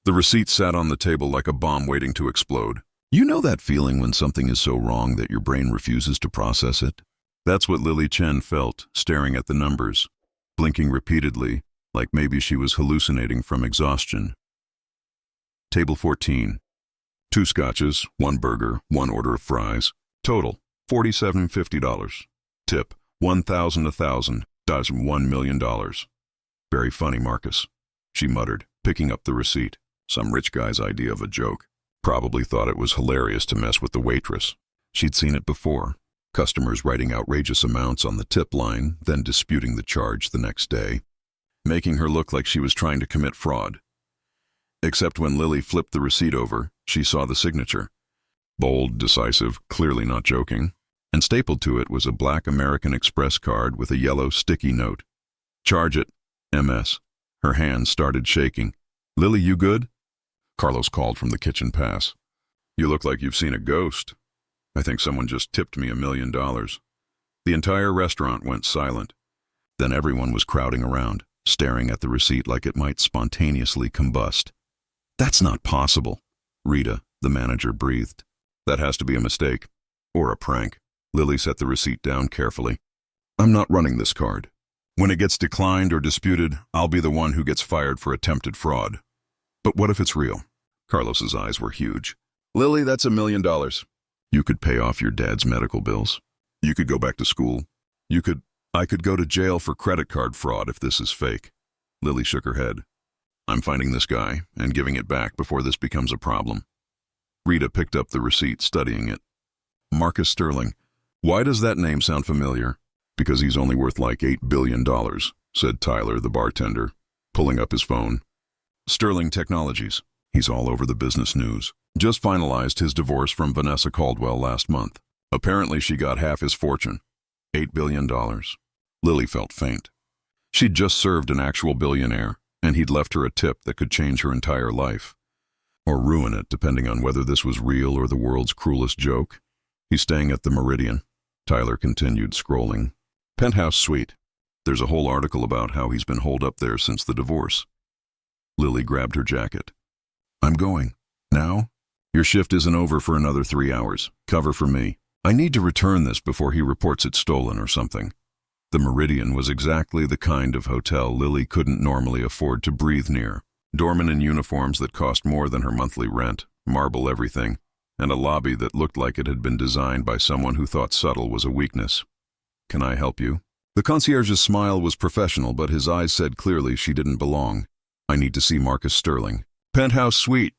The receipt sat on the table like a bomb waiting to explode. You know that feeling when something is so wrong that your brain refuses to process it? That's what Lily Chen felt, staring at the numbers, blinking repeatedly, like maybe she was hallucinating from exhaustion. Table 14. 2 scotches, 1 burger, 1 order of fries. Total, $47.50. Tip, $1,000, $1 million. Very funny, Marcus, she muttered, picking up the receipt. Some rich guy's idea of a joke. Probably thought it was hilarious to mess with the waitress. She'd seen it before. Customers writing outrageous amounts on the tip line, then disputing the charge the next day, making her look like she was trying to commit fraud. Except when Lily flipped the receipt over, she saw the signature. Bold, decisive, clearly not joking. And stapled to it was a black American Express card with a yellow sticky note. Charge it, MS. Her hands started shaking. Lily, you good? Carlos called from the kitchen pass. You look like you've seen a ghost. I think someone just tipped me $1 million. The entire restaurant went silent. Then everyone was crowding around, staring at the receipt like it might spontaneously combust. That's not possible, Rita, the manager, breathed. That has to be a mistake. Or a prank. Lily set the receipt down carefully. I'm not running this card. When it gets declined or disputed, I'll be the one who gets fired for attempted fraud. But what if it's real? Carlos's eyes were huge. Lily, that's $1 million. You could pay off your dad's medical bills. You could go back to school. I could go to jail for credit card fraud if this is fake. Lily shook her head. I'm finding this guy and giving it back before this becomes a problem. Rita picked up the receipt, studying it. Marcus Sterling. Why does that name sound familiar? Because he's only worth like $8 billion, said Tyler, the bartender, pulling up his phone. Sterling Technologies. He's all over the business news. Just finalized his divorce from Vanessa Caldwell last month. Apparently she got half his fortune. $8 billion. Lily felt faint. She'd just served an actual billionaire, and he'd left her a tip that could change her entire life. Or ruin it, depending on whether this was real or the world's cruelest joke. He's staying at the Meridian. Tyler continued, scrolling. Penthouse suite. There's a whole article about how he's been holed up there since the divorce. Lily grabbed her jacket. I'm going. Now? Your shift isn't over for another 3 hours. Cover for me. I need to return this before he reports it stolen or something. The Meridian was exactly the kind of hotel Lily couldn't normally afford to breathe near. Doormen in uniforms that cost more than her monthly rent, marble everything, and a lobby that looked like it had been designed by someone who thought subtle was a weakness. Can I help you? The concierge's smile was professional, but his eyes said clearly she didn't belong. I need to see Marcus Sterling. Penthouse suite.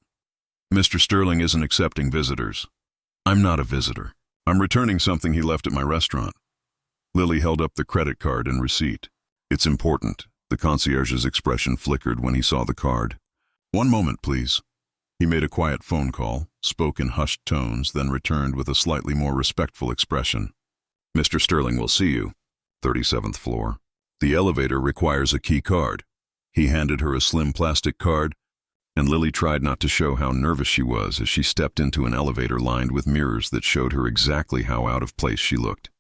Mr. Sterling isn't accepting visitors. I'm not a visitor. I'm returning something he left at my restaurant. Lily held up the credit card and receipt. It's important. The concierge's expression flickered when he saw the card. 1 moment, please. He made a quiet phone call, spoke in hushed tones, then returned with a slightly more respectful expression. Mr. Sterling will see you. 37th floor. The elevator requires a key card. He handed her a slim plastic card, and Lily tried not to show how nervous she was as she stepped into an elevator lined with mirrors that showed her exactly how out of place she looked.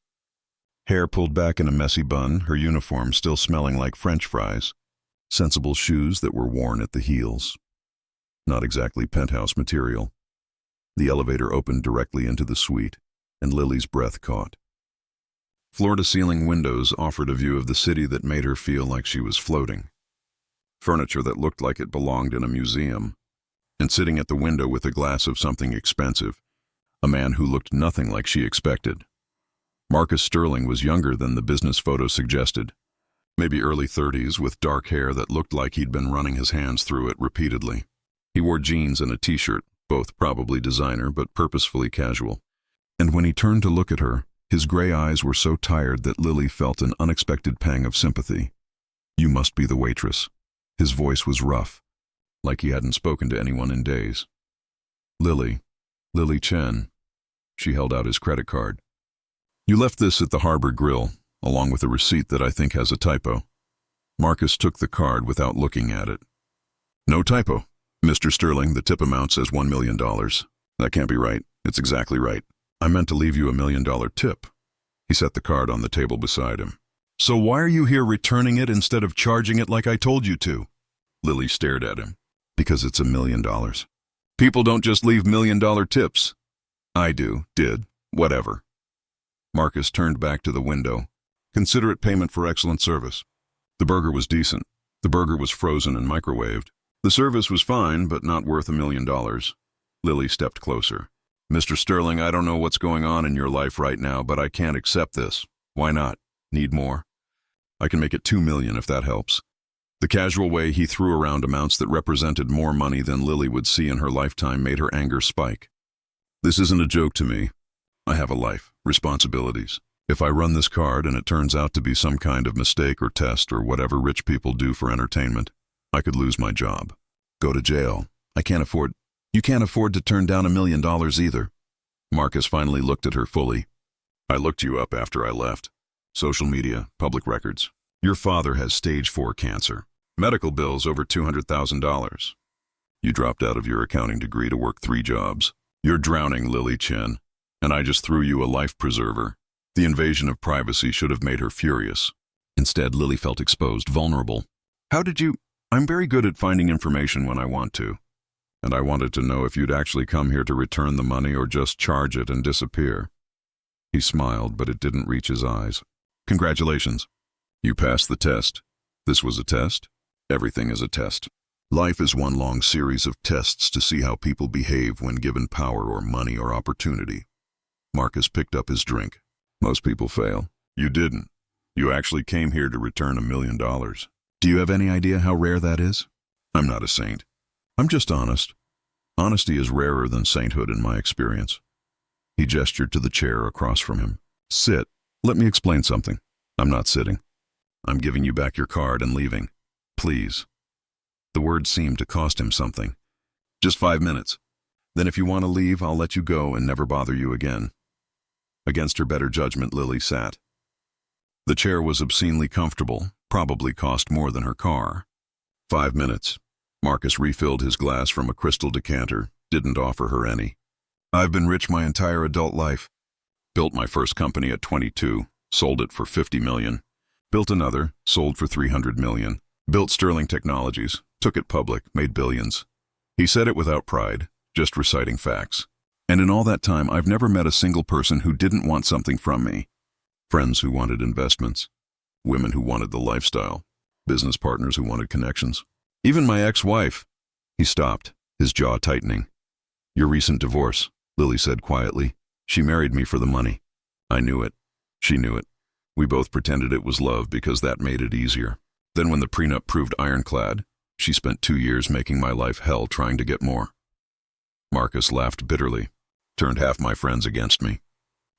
Hair pulled back in a messy bun, her uniform still smelling like French fries, sensible shoes that were worn at the heels. Not exactly penthouse material. The elevator opened directly into the suite, and Lily's breath caught. Floor-to-ceiling windows offered a view of the city that made her feel like she was floating. Furniture that looked like it belonged in a museum, and sitting at the window with a glass of something expensive, a man who looked nothing like she expected. Marcus Sterling was younger than the business photo suggested, maybe early 30s, with dark hair that looked like he'd been running his hands through it repeatedly. He wore jeans and a t-shirt, both probably designer but purposefully casual. And when he turned to look at her, his gray eyes were so tired that Lily felt an unexpected pang of sympathy. You must be the waitress. His voice was rough, like he hadn't spoken to anyone in days. Lily Chen. She held out his credit card. You left this at the Harbor Grill, along with a receipt that I think has a typo. Marcus took the card without looking at it. No typo. Mr. Sterling, the tip amount says $1 million. That can't be right. It's exactly right. I meant to leave you $1 million tip. He set the card on the table beside him. So why are you here returning it instead of charging it like I told you to? Lily stared at him. Because it's $1 million. People don't just leave $1 million tips. I did, whatever. Marcus turned back to the window. Considerate payment for excellent service. The burger was decent. The burger was frozen and microwaved. The service was fine, but not worth $1 million. Lily stepped closer. Mr. Sterling, I don't know what's going on in your life right now, but I can't accept this. Why not? Need more? I can make it $2 million if that helps. The casual way he threw around amounts that represented more money than Lily would see in her lifetime made her anger spike. This isn't a joke to me. I have a life, responsibilities. If I run this card and it turns out to be some kind of mistake or test or whatever rich people do for entertainment, I could lose my job. Go to jail. You can't afford to turn down $1 million either. Marcus finally looked at her fully. I looked you up after I left. Social media, public records. Your father has stage 4 cancer. Medical bills over $200,000. You dropped out of your accounting degree to work 3 jobs. You're drowning, Lily Chen, and I just threw you a life preserver. The invasion of privacy should have made her furious. Instead, Lily felt exposed, vulnerable. How did you? I'm very good at finding information when I want to. And I wanted to know if you'd actually come here to return the money or just charge it and disappear. He smiled, but it didn't reach his eyes. Congratulations. You passed the test. This was a test? Everything is a test. Life is one long series of tests to see how people behave when given power or money or opportunity. Marcus picked up his drink. Most people fail. You didn't. You actually came here to return $1 million. Do you have any idea how rare that is? I'm not a saint. I'm just honest. Honesty is rarer than sainthood in my experience. He gestured to the chair across from him. Sit. Let me explain something. I'm not sitting. I'm giving you back your card and leaving. Please. The words seemed to cost him something. Just 5 minutes. Then if you want to leave, I'll let you go and never bother you again. Against her better judgment, Lily sat. The chair was obscenely comfortable, probably cost more than her car. 5 minutes. Marcus refilled his glass from a crystal decanter, didn't offer her any. I've been rich my entire adult life. Built my first company at 22, sold it for $50 million. Built another, sold for $300 million. Built Sterling Technologies, took it public, made billions. He said it without pride, just reciting facts. And in all that time, I've never met a single person who didn't want something from me. Friends who wanted investments. Women who wanted the lifestyle. Business partners who wanted connections. Even my ex-wife. He stopped, his jaw tightening. Your recent divorce, Lily said quietly. She married me for the money. I knew it. She knew it. We both pretended it was love because that made it easier. Then when the prenup proved ironclad, she spent 2 years making my life hell trying to get more. Marcus laughed bitterly, turned half my friends against me,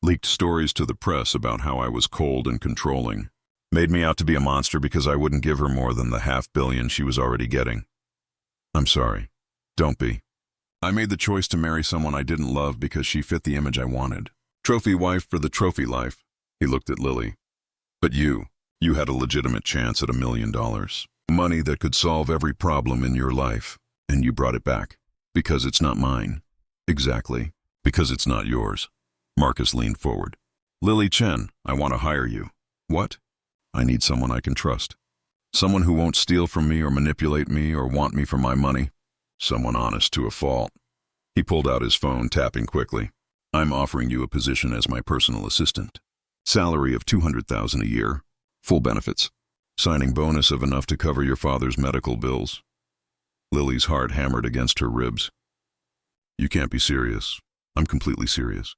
leaked stories to the press about how I was cold and controlling, made me out to be a monster because I wouldn't give her more than the $500 million she was already getting. I'm sorry. Don't be. I made the choice to marry someone I didn't love because she fit the image I wanted. Trophy wife for the trophy life. He looked at Lily. But you had a legitimate chance at $1 million. Money that could solve every problem in your life. And you brought it back. Because it's not mine. Exactly. Because it's not yours. Marcus leaned forward. Lily Chen, I want to hire you. What? I need someone I can trust. Someone who won't steal from me or manipulate me or want me for my money. Someone honest to a fault. He pulled out his phone, tapping quickly. I'm offering you a position as my personal assistant. Salary of $200,000 a year. Full benefits. Signing bonus of enough to cover your father's medical bills. Lily's heart hammered against her ribs. You can't be serious. I'm completely serious.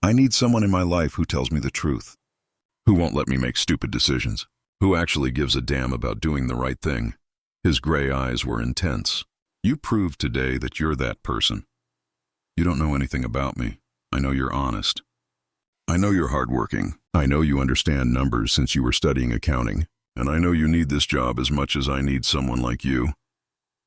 I need someone in my life who tells me the truth. Who won't let me make stupid decisions. Who actually gives a damn about doing the right thing. His gray eyes were intense. You proved today that you're that person. You don't know anything about me. I know you're honest. I know you're hardworking. I know you understand numbers since you were studying accounting. And I know you need this job as much as I need someone like you.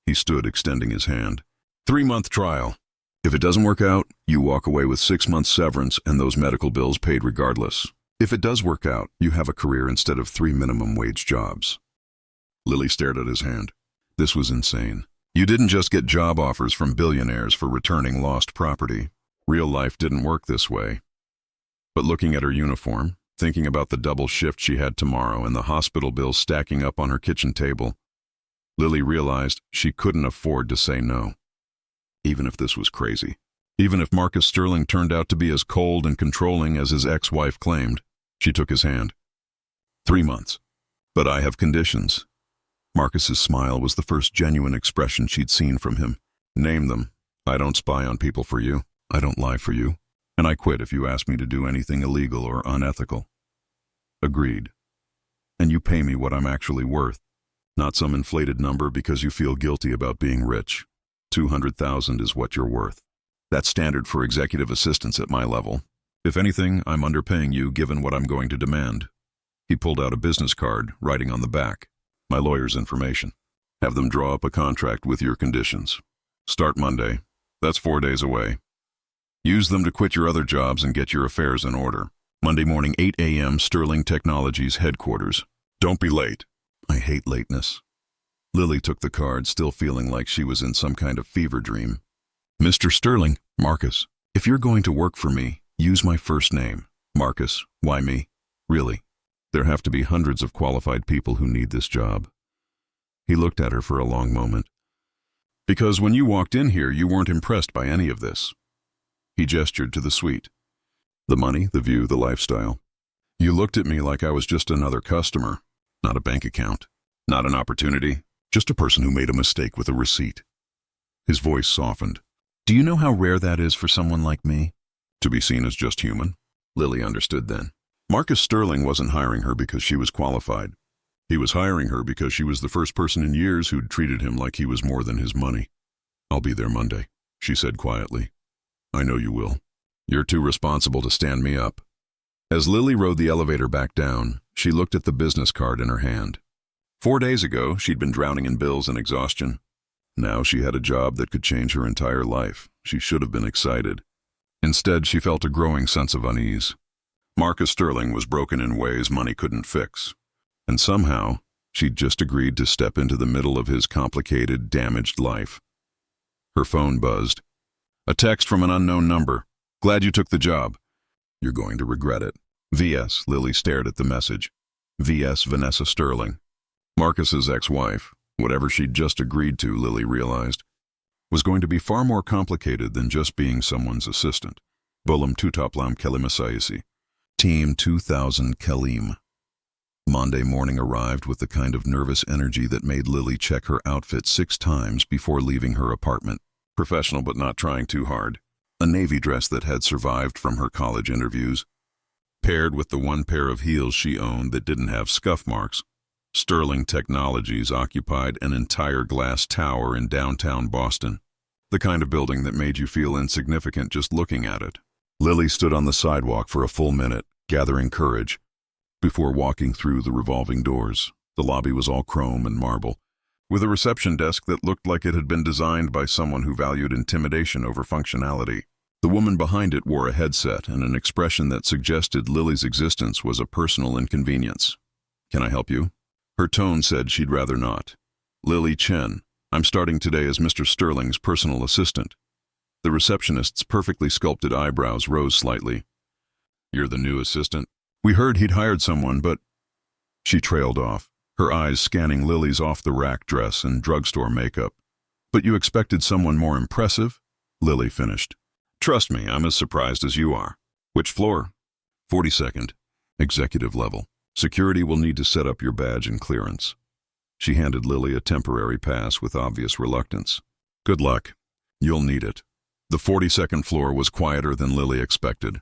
He stood, extending his hand. 3-month trial. If it doesn't work out, you walk away with 6 months severance and those medical bills paid regardless. If it does work out, you have a career instead of 3 minimum wage jobs. Lily stared at his hand. This was insane. You didn't just get job offers from billionaires for returning lost property. Real life didn't work this way. But looking at her uniform, thinking about the double shift she had tomorrow and the hospital bills stacking up on her kitchen table, Lily realized she couldn't afford to say no. Even if this was crazy. Even if Marcus Sterling turned out to be as cold and controlling as his ex-wife claimed. She took his hand. 3 months. But I have conditions. Marcus's smile was the first genuine expression she'd seen from him. Name them. I don't spy on people for you. I don't lie for you. And I quit if you ask me to do anything illegal or unethical. Agreed. And you pay me what I'm actually worth. Not some inflated number because you feel guilty about being rich. 200,000 is what you're worth. That's standard for executive assistants at my level. If anything, I'm underpaying you given what I'm going to demand. He pulled out a business card, writing on the back, my lawyer's information. Have them draw up a contract with your conditions. Start Monday. That's 4 days away. Use them to quit your other jobs and get your affairs in order. Monday morning, 8 a.m., Sterling Technologies headquarters. Don't be late. I hate lateness. Lily took the card, still feeling like she was in some kind of fever dream. Mr. Sterling, Marcus, if you're going to work for me, use my first name. Marcus, why me? Really? There have to be hundreds of qualified people who need this job. He looked at her for a long moment. Because when you walked in here, you weren't impressed by any of this. He gestured to the suite. The money, the view, the lifestyle. You looked at me like I was just another customer, not a bank account, not an opportunity, just a person who made a mistake with a receipt. His voice softened. Do you know how rare that is for someone like me? To be seen as just human? Lily understood then. Marcus Sterling wasn't hiring her because she was qualified. He was hiring her because she was the first person in years who'd treated him like he was more than his money. I'll be there Monday, she said quietly. I know you will. You're too responsible to stand me up. As Lily rode the elevator back down, she looked at the business card in her hand. 4 days ago, she'd been drowning in bills and exhaustion. Now she had a job that could change her entire life. She should have been excited. Instead, she felt a growing sense of unease. Marcus Sterling was broken in ways money couldn't fix. And somehow, she'd just agreed to step into the middle of his complicated, damaged life. Her phone buzzed. A text from an unknown number. Glad you took the job. You're going to regret it. V.S. Lily stared at the message. V.S. Vanessa Sterling. Marcus's ex-wife, whatever she'd just agreed to, Lily realized, was going to be far more complicated than just being someone's assistant. Bolam tutaplam kelimasayasi. Team 2000 Kelim. Monday morning arrived with the kind of nervous energy that made Lily check her outfit 6 times before leaving her apartment. Professional but not trying too hard. A navy dress that had survived from her college interviews. Paired with the one pair of heels she owned that didn't have scuff marks, Sterling Technologies occupied an entire glass tower in downtown Boston. The kind of building that made you feel insignificant just looking at it. Lily stood on the sidewalk for a full minute, gathering courage, before walking through the revolving doors. The lobby was all chrome and marble, with a reception desk that looked like it had been designed by someone who valued intimidation over functionality. The woman behind it wore a headset and an expression that suggested Lily's existence was a personal inconvenience. Can I help you? Her tone said she'd rather not. Lily Chen, I'm starting today as Mr. Sterling's personal assistant. The receptionist's perfectly sculpted eyebrows rose slightly. You're the new assistant? We heard he'd hired someone, but... She trailed off, her eyes scanning Lily's off-the-rack dress and drugstore makeup. But you expected someone more impressive? Lily finished. Trust me, I'm as surprised as you are. Which floor? 42nd. Executive level. Security will need to set up your badge and clearance. She handed Lily a temporary pass with obvious reluctance. Good luck. You'll need it. The 42nd floor was quieter than Lily expected.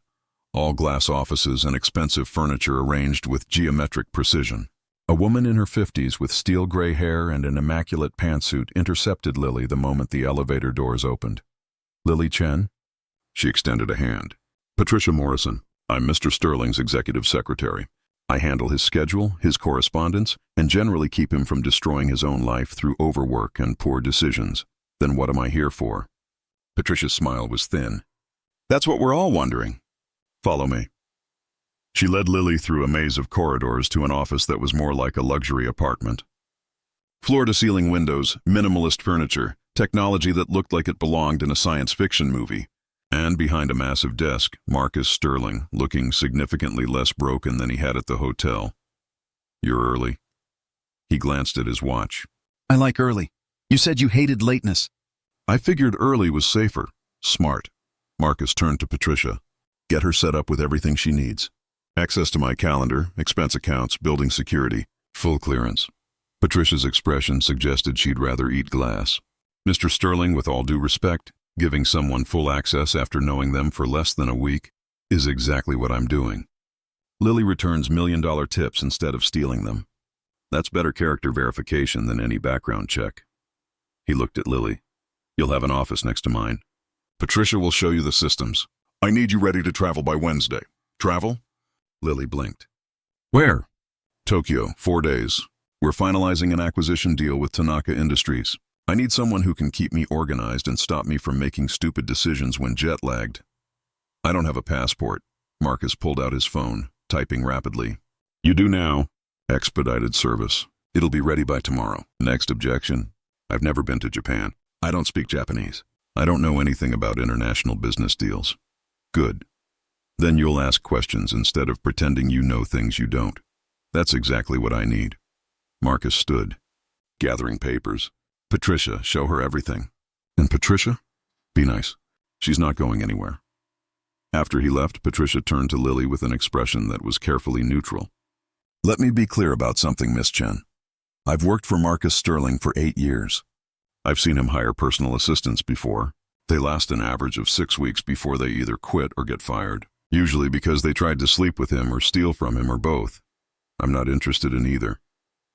All glass offices and expensive furniture arranged with geometric precision. A woman in her 50s with steel gray hair and an immaculate pantsuit intercepted Lily the moment the elevator doors opened. Lily Chen? She extended a hand. Patricia Morrison. I'm Mr. Sterling's executive secretary. I handle his schedule, his correspondence, and generally keep him from destroying his own life through overwork and poor decisions. Then what am I here for? Patricia's smile was thin. That's what we're all wondering. Follow me. She led Lily through a maze of corridors to an office that was more like a luxury apartment. Floor-to-ceiling windows, minimalist furniture, technology that looked like it belonged in a science fiction movie. And behind a massive desk, Marcus Sterling, looking significantly less broken than he had at the hotel. You're early. He glanced at his watch. I like early. You said you hated lateness. I figured early was safer. Smart. Marcus turned to Patricia. Get her set up with everything she needs. Access to my calendar, expense accounts, building security, full clearance. Patricia's expression suggested she'd rather eat glass. Mr. Sterling, with all due respect, giving someone full access after knowing them for less than a week is exactly what I'm doing. Lily returns million-dollar tips instead of stealing them. That's better character verification than any background check. He looked at Lily. You'll have an office next to mine. Patricia will show you the systems. I need you ready to travel by Wednesday. Travel? Lily blinked. Where? Tokyo, 4 days. We're finalizing an acquisition deal with Tanaka Industries. I need someone who can keep me organized and stop me from making stupid decisions when jet-lagged. I don't have a passport. Marcus pulled out his phone, typing rapidly. You do now. Expedited service. It'll be ready by tomorrow. Next objection. I've never been to Japan. I don't speak Japanese. I don't know anything about international business deals. Good. Then you'll ask questions instead of pretending you know things you don't. That's exactly what I need. Marcus stood, gathering papers. Patricia, show her everything. And Patricia? Be nice. She's not going anywhere. After he left, Patricia turned to Lily with an expression that was carefully neutral. Let me be clear about something, Miss Chen. I've worked for Marcus Sterling for 8 years. I've seen him hire personal assistants before. They last an average of 6 weeks before they either quit or get fired, usually because they tried to sleep with him or steal from him or both. I'm not interested in either.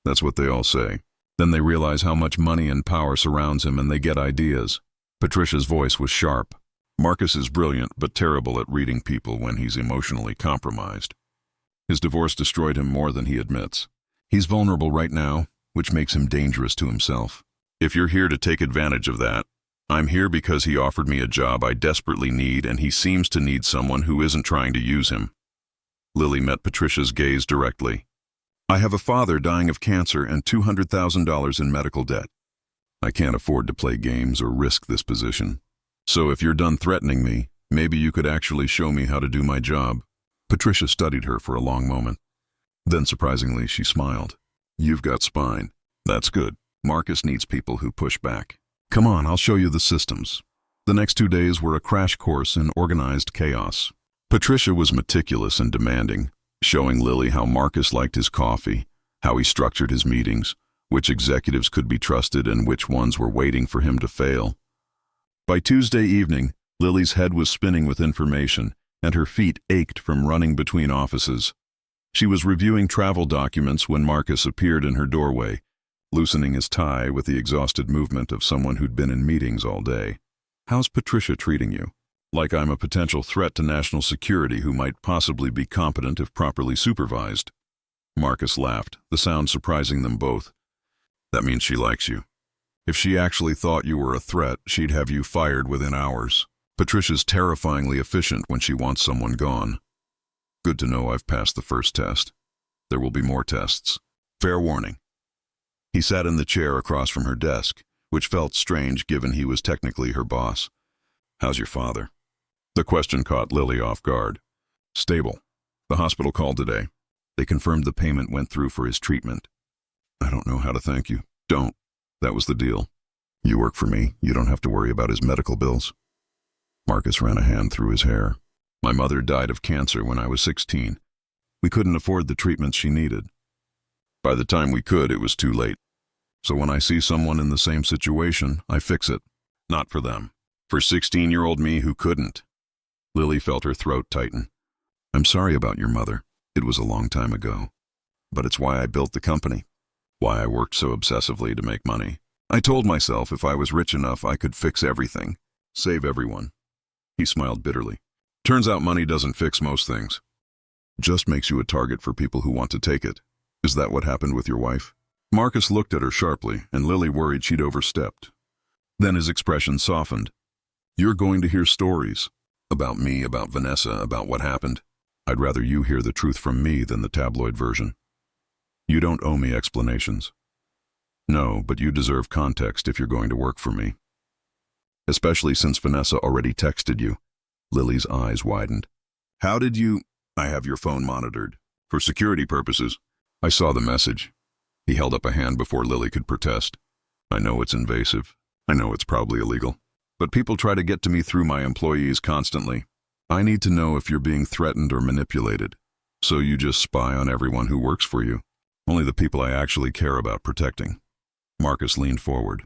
That's what they all say. Then they realize how much money and power surrounds him and they get ideas. Patricia's voice was sharp. Marcus is brilliant but terrible at reading people when he's emotionally compromised. His divorce destroyed him more than he admits. He's vulnerable right now, which makes him dangerous to himself. If you're here to take advantage of that, I'm here because he offered me a job I desperately need and he seems to need someone who isn't trying to use him. Lily met Patricia's gaze directly. I have a father dying of cancer and $200,000 in medical debt. I can't afford to play games or risk this position. So if you're done threatening me, maybe you could actually show me how to do my job. Patricia studied her for a long moment. Then surprisingly, she smiled. You've got spine. That's good. Marcus needs people who push back. Come on, I'll show you the systems. The next 2 days were a crash course in organized chaos. Patricia was meticulous and demanding, showing Lily how Marcus liked his coffee, how he structured his meetings, which executives could be trusted and which ones were waiting for him to fail. By Tuesday evening, Lily's head was spinning with information, and her feet ached from running between offices. She was reviewing travel documents when Marcus appeared in her doorway, loosening his tie with the exhausted movement of someone who'd been in meetings all day. How's Patricia treating you? Like I'm a potential threat to national security who might possibly be competent if properly supervised. Marcus laughed, the sound surprising them both. That means she likes you. If she actually thought you were a threat, she'd have you fired within hours. Patricia's terrifyingly efficient when she wants someone gone. Good to know I've passed the first test. There will be more tests. Fair warning. He sat in the chair across from her desk, which felt strange given he was technically her boss. How's your father? The question caught Lily off guard. Stable. The hospital called today. They confirmed the payment went through for his treatment. I don't know how to thank you. Don't. That was the deal. You work for me. You don't have to worry about his medical bills. Marcus ran a hand through his hair. My mother died of cancer when I was 16. We couldn't afford the treatments she needed. By the time we could, it was too late. So when I see someone in the same situation, I fix it. Not for them. For 16-year-old me who couldn't. Lily felt her throat tighten. I'm sorry about your mother. It was a long time ago. But it's why I built the company. Why I worked so obsessively to make money. I told myself if I was rich enough, I could fix everything. Save everyone. He smiled bitterly. Turns out money doesn't fix most things. Just makes you a target for people who want to take it. Is that what happened with your wife? Marcus looked at her sharply, and Lily worried she'd overstepped. Then his expression softened. You're going to hear stories. About me, about Vanessa, about what happened. I'd rather you hear the truth from me than the tabloid version. You don't owe me explanations. No, but you deserve context if you're going to work for me. Especially since Vanessa already texted you. Lily's eyes widened. How did you... I have your phone monitored. For security purposes. I saw the message. He held up a hand before Lily could protest. I know it's invasive. I know it's probably illegal. But people try to get to me through my employees constantly. I need to know if you're being threatened or manipulated. So you just spy on everyone who works for you. Only the people I actually care about protecting. Marcus leaned forward.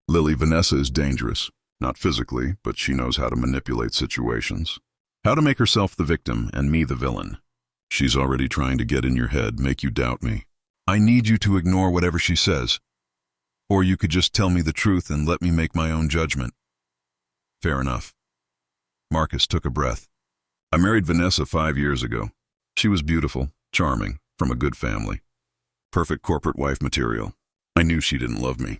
Lily, Vanessa is dangerous. Not physically, but she knows how to manipulate situations. How to make herself the victim and me the villain. She's already trying to get in your head, make you doubt me. I need you to ignore whatever she says. Or you could just tell me the truth and let me make my own judgment. Fair enough. Marcus took a breath. I married Vanessa 5 years ago. She was beautiful, charming, from a good family. Perfect corporate wife material. I knew she didn't love me.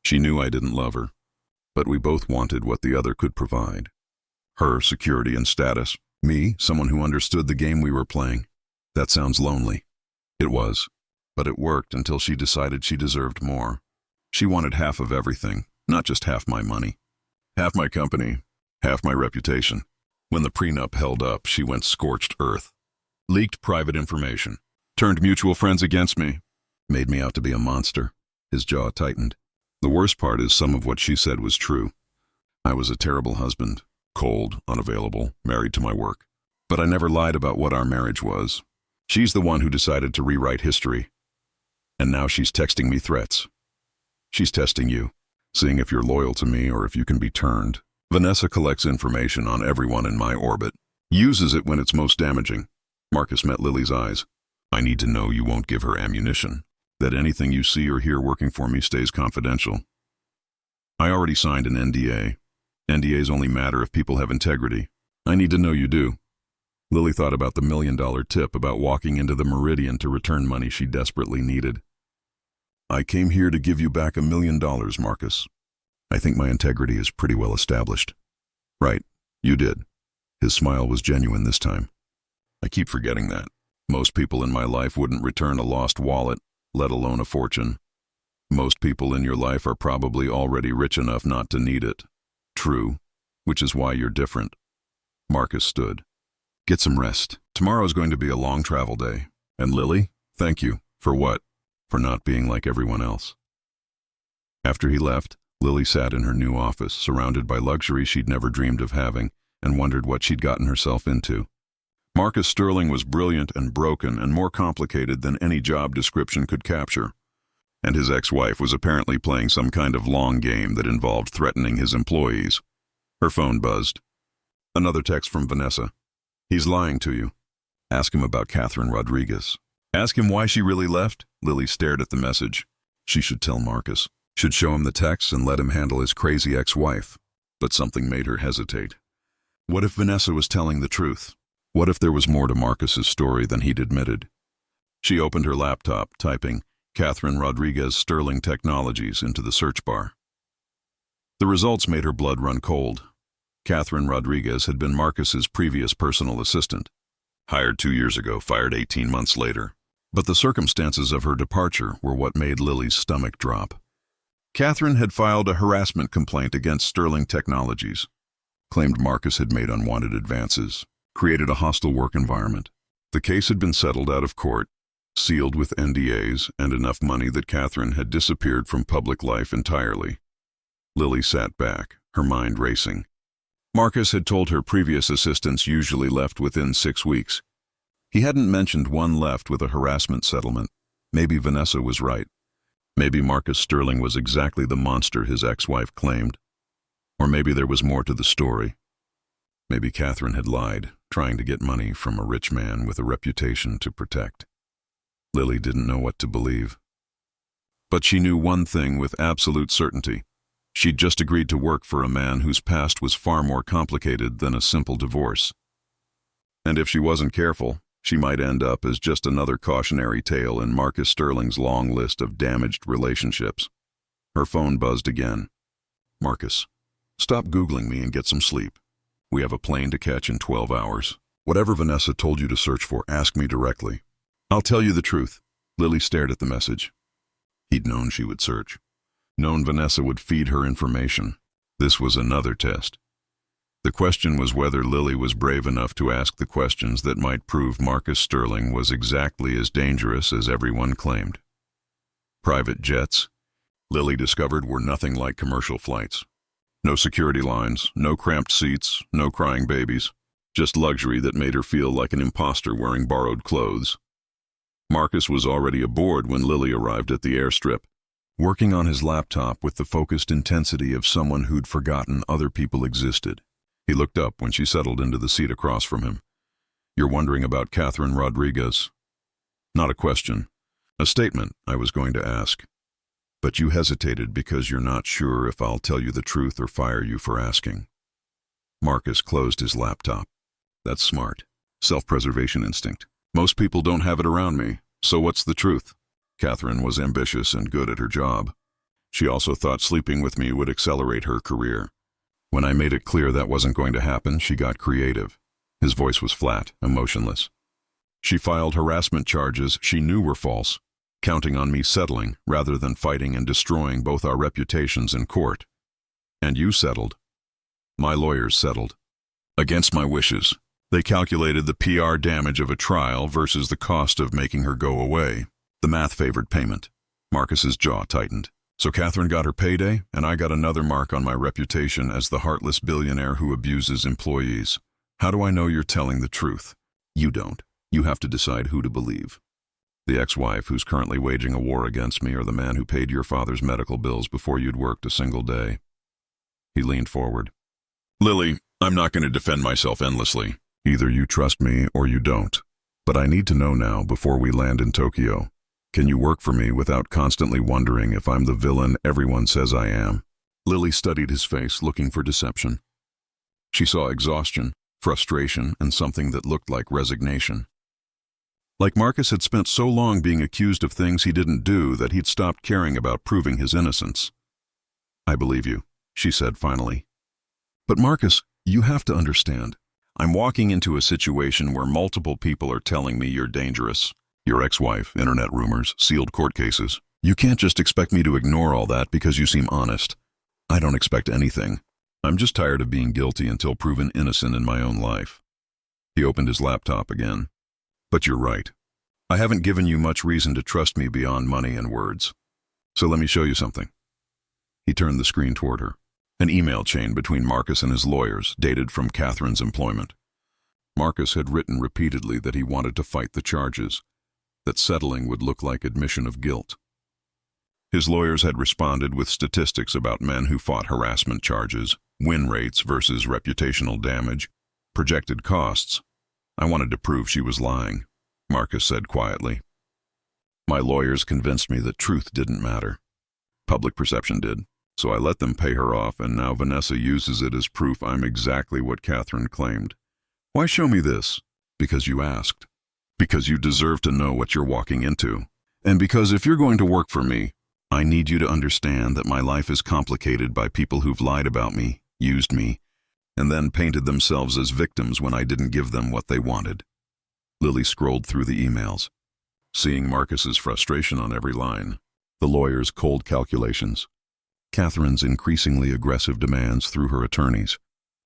She knew I didn't love her. But we both wanted what the other could provide. Her, security and status. Me, someone who understood the game we were playing. That sounds lonely. It was. But it worked until she decided she deserved more. She wanted half of everything, not just half my money. Half my company, half my reputation. When the prenup held up, she went scorched earth. Leaked private information. Turned mutual friends against me. Made me out to be a monster. His jaw tightened. The worst part is some of what she said was true. I was a terrible husband. Cold, unavailable, married to my work. But I never lied about what our marriage was. She's the one who decided to rewrite history. And now she's texting me threats. She's testing you, seeing if you're loyal to me or if you can be turned. Vanessa collects information on everyone in my orbit. Uses it when it's most damaging. Marcus met Lily's eyes. I need to know you won't give her ammunition. That anything you see or hear working for me stays confidential. I already signed an NDA. NDAs only matter if people have integrity. I need to know you do. Lily thought about the $1 million tip about walking into the Meridian to return money she desperately needed. I came here to give you back $1 million, Marcus. I think my integrity is pretty well established. Right, you did. His smile was genuine this time. I keep forgetting that. Most people in my life wouldn't return a lost wallet, let alone a fortune. Most people in your life are probably already rich enough not to need it. True, which is why you're different. Marcus stood. Get some rest. Tomorrow's going to be a long travel day. And Lily, thank you. For what? For not being like everyone else. After he left, Lily sat in her new office, surrounded by luxury she'd never dreamed of having, and wondered what she'd gotten herself into. Marcus Sterling was brilliant and broken and more complicated than any job description could capture. And his ex-wife was apparently playing some kind of long game that involved threatening his employees. Her phone buzzed. Another text from Vanessa. He's lying to you. Ask him about Catherine Rodriguez. Ask him why she really left. Lily stared at the message. She should tell Marcus. Should show him the text and let him handle his crazy ex-wife. But something made her hesitate. What if Vanessa was telling the truth? What if there was more to Marcus's story than he'd admitted? She opened her laptop, typing Catherine Rodriguez Sterling Technologies into the search bar. The results made her blood run cold. Catherine Rodriguez had been Marcus's previous personal assistant. Hired 2 years ago, fired 18 months later. But the circumstances of her departure were what made Lily's stomach drop. Catherine had filed a harassment complaint against Sterling Technologies. Claimed Marcus had made unwanted advances. Created a hostile work environment. The case had been settled out of court, sealed with NDAs and enough money that Catherine had disappeared from public life entirely. Lily sat back, her mind racing. Marcus had told her previous assistants usually left within 6 weeks. He hadn't mentioned one left with a harassment settlement. Maybe Vanessa was right. Maybe Marcus Sterling was exactly the monster his ex-wife claimed. Or maybe there was more to the story. Maybe Catherine had lied, trying to get money from a rich man with a reputation to protect. Lily didn't know what to believe. But she knew one thing with absolute certainty. She'd just agreed to work for a man whose past was far more complicated than a simple divorce. And if she wasn't careful, she might end up as just another cautionary tale in Marcus Sterling's long list of damaged relationships. Her phone buzzed again. Marcus, stop Googling me and get some sleep. We have a plane to catch in 12 hours. Whatever Vanessa told you to search for, ask me directly. I'll tell you the truth. Lily stared at the message. He'd known she would search. Known Vanessa would feed her information. This was another test. The question was whether Lily was brave enough to ask the questions that might prove Marcus Sterling was exactly as dangerous as everyone claimed. Private jets, Lily discovered were nothing like commercial flights. No security lines, no cramped seats, no crying babies. Just luxury that made her feel like an imposter wearing borrowed clothes. Marcus was already aboard when Lily arrived at the airstrip, working on his laptop with the focused intensity of someone who'd forgotten other people existed. He looked up when she settled into the seat across from him. "You're wondering about Catherine Rodriguez?" "Not a question. A statement I was going to ask. But you hesitated because you're not sure if I'll tell you the truth or fire you for asking." Marcus closed his laptop. "That's smart. Self-preservation instinct. Most people don't have it around me, so what's the truth?" Catherine was ambitious and good at her job. She also thought sleeping with me would accelerate her career. When I made it clear that wasn't going to happen, she got creative. His voice was flat, emotionless. She filed harassment charges she knew were false, counting on me settling rather than fighting and destroying both our reputations in court. "And you settled." "My lawyers settled. Against my wishes. They calculated the PR damage of a trial versus the cost of making her go away. The math favored payment." Marcus's jaw tightened. "So Catherine got her payday, and I got another mark on my reputation as the heartless billionaire who abuses employees. How do I know you're telling the truth?" "You don't. You have to decide who to believe. The ex-wife who's currently waging a war against me, or the man who paid your father's medical bills before you'd worked a single day." He leaned forward. "Lily, I'm not going to defend myself endlessly. Either you trust me or you don't. But I need to know now before we land in Tokyo. Can you work for me without constantly wondering if I'm the villain everyone says I am?" Lily studied his face, looking for deception. She saw exhaustion, frustration, and something that looked like resignation. Like Marcus had spent so long being accused of things he didn't do that he'd stopped caring about proving his innocence. "I believe you," she said finally. "But Marcus, you have to understand. I'm walking into a situation where multiple people are telling me you're dangerous. Your ex-wife, internet rumors, sealed court cases. You can't just expect me to ignore all that because you seem honest. I don't expect anything. I'm just tired of being guilty until proven innocent in my own life." He opened his laptop again. "But you're right. I haven't given you much reason to trust me beyond money and words. So let me show you something." He turned the screen toward her. An email chain between Marcus and his lawyers, dated from Catherine's employment. Marcus had written repeatedly that he wanted to fight the charges, that settling would look like admission of guilt. His lawyers had responded with statistics about men who fought harassment charges, win rates versus reputational damage, projected costs. "I wanted to prove she was lying," Marcus said quietly. "My lawyers convinced me that truth didn't matter. Public perception did, so I let them pay her off, and now Vanessa uses it as proof I'm exactly what Catherine claimed. Why show me this? Because you asked. Because you deserve to know what you're walking into. And because if you're going to work for me, I need you to understand that my life is complicated by people who've lied about me, used me, and then painted themselves as victims when I didn't give them what they wanted." Lily scrolled through the emails, seeing Marcus's frustration on every line, the lawyer's cold calculations, Catherine's increasingly aggressive demands through her attorneys.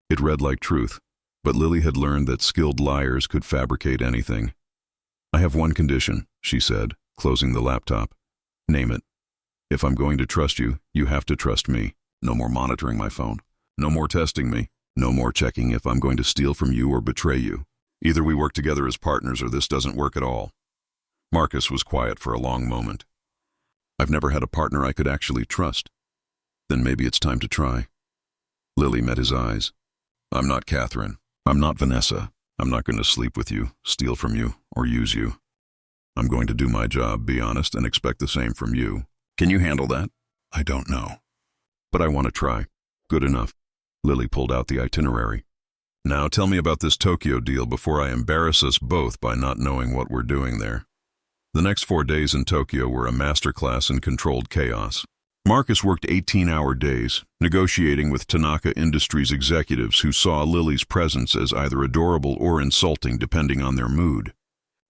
It read like truth, but Lily had learned that skilled liars could fabricate anything. "I have one condition," she said, closing the laptop. "Name it. If I'm going to trust you, you have to trust me. No more monitoring my phone. No more testing me. No more checking if I'm going to steal from you or betray you. Either we work together as partners or this doesn't work at all." Marcus was quiet for a long moment. "I've never had a partner I could actually trust." "Then maybe it's time to try." Lily met his eyes. "I'm not Catherine. I'm not Vanessa. I'm not going to sleep with you, steal from you, or use you. I'm going to do my job, be honest, and expect the same from you. Can you handle that?" "I don't know. But I want to try." "Good enough." Lily pulled out the itinerary. "Now tell me about this Tokyo deal before I embarrass us both by not knowing what we're doing there." The next 4 days in Tokyo were a masterclass in controlled chaos. Marcus worked 18-hour days, negotiating with Tanaka Industries executives who saw Lily's presence as either adorable or insulting depending on their mood.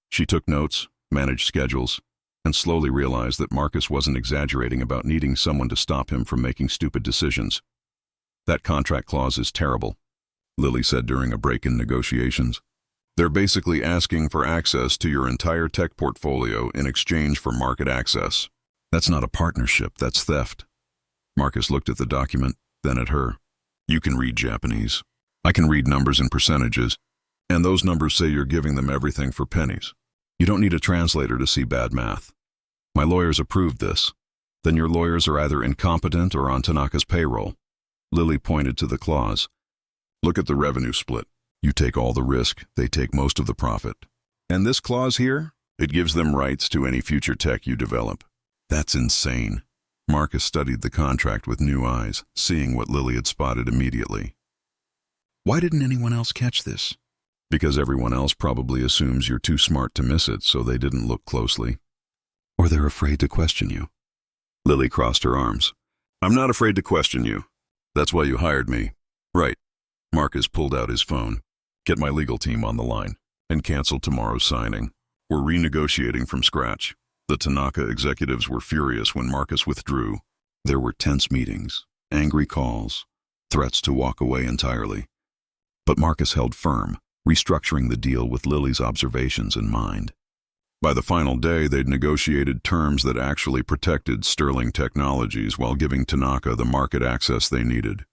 She took notes, managed schedules, and slowly realized that Marcus wasn't exaggerating about needing someone to stop him from making stupid decisions. "That contract clause is terrible," Lily said during a break in negotiations. "They're basically asking for access to your entire tech portfolio in exchange for market access. That's not a partnership, that's theft. Marcus looked at the document, then at her. You can read Japanese. I can read numbers and percentages, and those numbers say you're giving them everything for pennies. You don't need a translator to see bad math. My lawyers approved this. Then your lawyers are either incompetent or on Tanaka's payroll. Lily pointed to the clause. Look at the revenue split. You take all the risk, they take most of the profit. And this clause here? It gives them rights to any future tech you develop. That's insane. Marcus studied the contract with new eyes, seeing what Lily had spotted immediately. Why didn't anyone else catch this? Because everyone else probably assumes you're too smart to miss it, so they didn't look closely. Or they're afraid to question you. Lily crossed her arms. I'm not afraid to question you. That's why you hired me. Right. Marcus pulled out his phone. Get my legal team on the line and cancel tomorrow's signing. We're renegotiating from scratch. The Tanaka executives were furious when Marcus withdrew. There were tense meetings, angry calls, threats to walk away entirely. But Marcus held firm, restructuring the deal with Lily's observations in mind. By the final day, they'd negotiated terms that actually protected Sterling Technologies while giving Tanaka the market access they needed.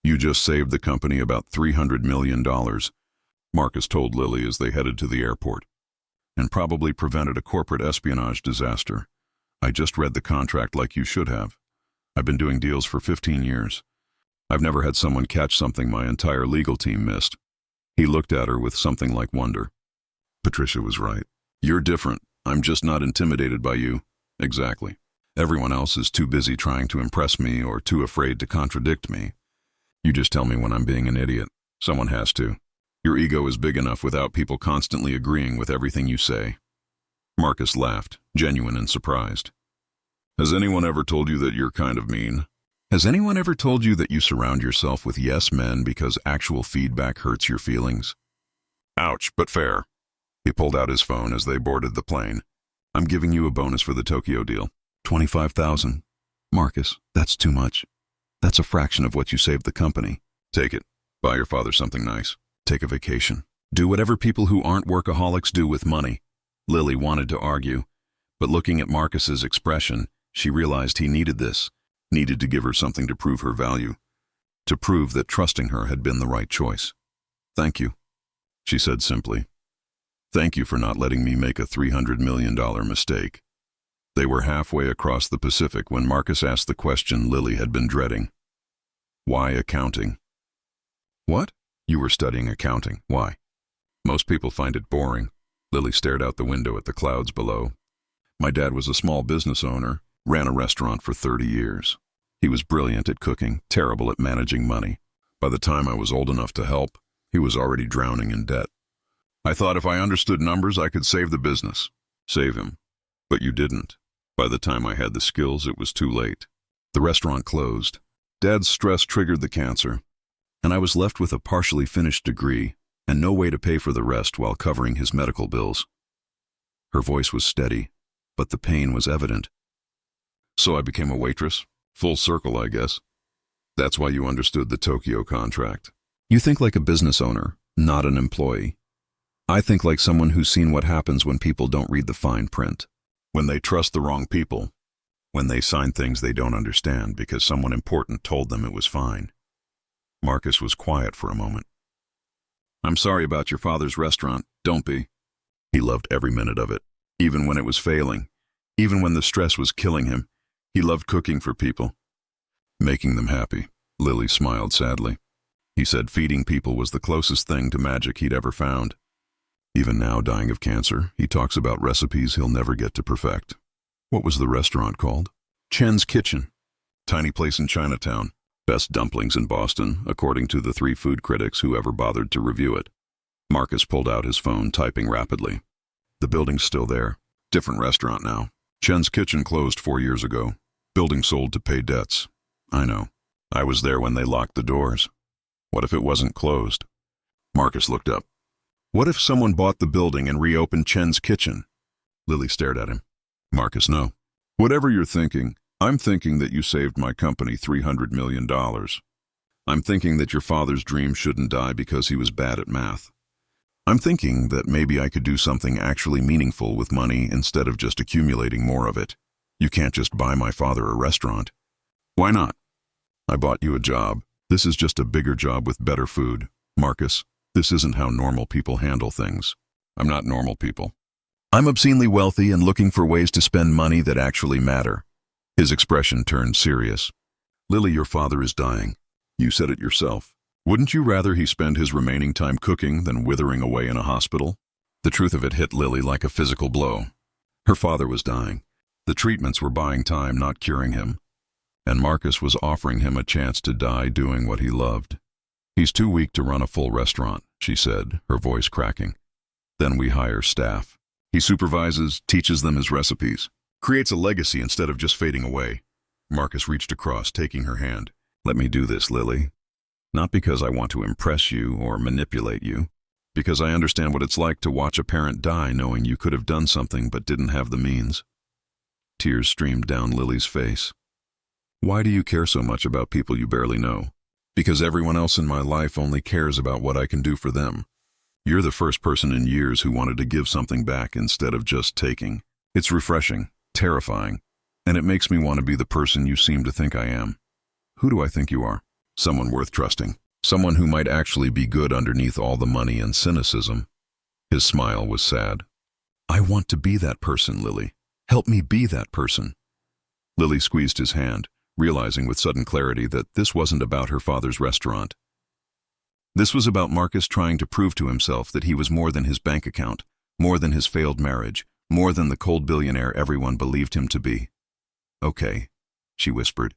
You just saved the company about $300 million, Marcus told Lily as they headed to the airport, and probably prevented a corporate espionage disaster. I just read the contract like you should have. I've been doing deals for 15 years. I've never had someone catch something my entire legal team missed. He looked at her with something like wonder. Patricia was right. You're different. I'm just not intimidated by you. Exactly. Everyone else is too busy trying to impress me or too afraid to contradict me. You just tell me when I'm being an idiot. Someone has to. Your ego is big enough without people constantly agreeing with everything you say. Marcus laughed, genuine and surprised. Has anyone ever told you that you're kind of mean? Has anyone ever told you that you surround yourself with yes men because actual feedback hurts your feelings? Ouch, but fair. He pulled out his phone as they boarded the plane. I'm giving you a bonus for the Tokyo deal. $25,000. Marcus, that's too much. That's a fraction of what you saved the company. Take it. Buy your father something nice. Take a vacation. Do whatever people who aren't workaholics do with money. Lily wanted to argue, but looking at Marcus's expression, she realized he needed this, needed to give her something to prove her value, to prove that trusting her had been the right choice. Thank you, she said simply. Thank you for not letting me make a $300 million mistake. They were halfway across the Pacific when Marcus asked the question Lily had been dreading. Why accounting? What? You were studying accounting. Why? Most people find it boring. Lily stared out the window at the clouds below. My dad was a small business owner, ran a restaurant for 30 years. He was brilliant at cooking, terrible at managing money. By the time I was old enough to help, he was already drowning in debt. I thought if I understood numbers, I could save the business. Save him. But you didn't. By the time I had the skills, it was too late. The restaurant closed. Dad's stress triggered the cancer, and I was left with a partially finished degree and no way to pay for the rest while covering his medical bills. Her voice was steady, but the pain was evident. So I became a waitress. Full circle, I guess. That's why you understood the Tokyo contract. You think like a business owner, not an employee. I think like someone who's seen what happens when people don't read the fine print. When they trust the wrong people. When they sign things they don't understand because someone important told them it was fine. Marcus was quiet for a moment. I'm sorry about your father's restaurant. Don't be. He loved every minute of it, even when it was failing, even when the stress was killing him. He loved cooking for people, making them happy. Lily smiled sadly. He said feeding people was the closest thing to magic he'd ever found. Even now, dying of cancer, he talks about recipes he'll never get to perfect. What was the restaurant called? Chen's Kitchen. Tiny place in Chinatown. Best dumplings in Boston, according to the 3 food critics who ever bothered to review it. Marcus pulled out his phone, typing rapidly. The building's still there. Different restaurant now. Chen's Kitchen closed 4 years ago. Building sold to pay debts. I know. I was there when they locked the doors. What if it wasn't closed? Marcus looked up. What if someone bought the building and reopened Chen's Kitchen? Lily stared at him. Marcus, no. Whatever you're thinking, I'm thinking that you saved my company $300 million. I'm thinking that your father's dream shouldn't die because he was bad at math. I'm thinking that maybe I could do something actually meaningful with money instead of just accumulating more of it. You can't just buy my father a restaurant. Why not? I bought you a job. This is just a bigger job with better food. Marcus, this isn't how normal people handle things. I'm not normal people. I'm obscenely wealthy and looking for ways to spend money that actually matter. His expression turned serious. Lily, your father is dying. You said it yourself. Wouldn't you rather he spend his remaining time cooking than withering away in a hospital? The truth of it hit Lily like a physical blow. Her father was dying. The treatments were buying time, not curing him. And Marcus was offering him a chance to die doing what he loved. He's too weak to run a full restaurant, she said, her voice cracking. Then we hire staff. He supervises, teaches them his recipes, creates a legacy instead of just fading away. Marcus reached across, taking her hand. Let me do this, Lily. Not because I want to impress you or manipulate you, because I understand what it's like to watch a parent die knowing you could have done something but didn't have the means. Tears streamed down Lily's face. Why do you care so much about people you barely know? Because everyone else in my life only cares about what I can do for them. You're the first person in years who wanted to give something back instead of just taking. It's refreshing, terrifying, and it makes me want to be the person you seem to think I am. Who do I think you are? Someone worth trusting. Someone who might actually be good underneath all the money and cynicism. His smile was sad. I want to be that person, Lily. Help me be that person. Lily squeezed his hand, realizing with sudden clarity that this wasn't about her father's restaurant. This was about Marcus trying to prove to himself that he was more than his bank account, more than his failed marriage, more than the cold billionaire everyone believed him to be. Okay, she whispered.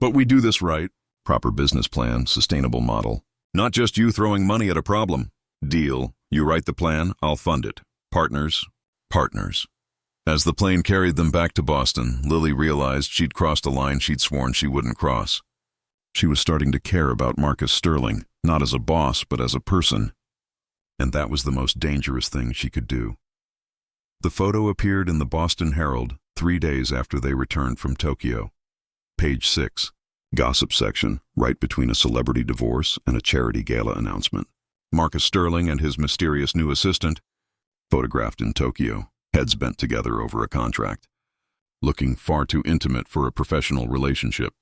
But we do this right. Proper business plan, sustainable model. Not just you throwing money at a problem. Deal. You write the plan, I'll fund it. Partners. Partners. As the plane carried them back to Boston, Lily realized she'd crossed a line she'd sworn she wouldn't cross. She was starting to care about Marcus Sterling, not as a boss, but as a person. And that was the most dangerous thing she could do. The photo appeared in the Boston Herald 3 days after they returned from Tokyo. Page 6. Gossip section, right between a celebrity divorce and a charity gala announcement. Marcus Sterling and his mysterious new assistant, photographed in Tokyo, heads bent together over a contract. Looking far too intimate for a professional relationship.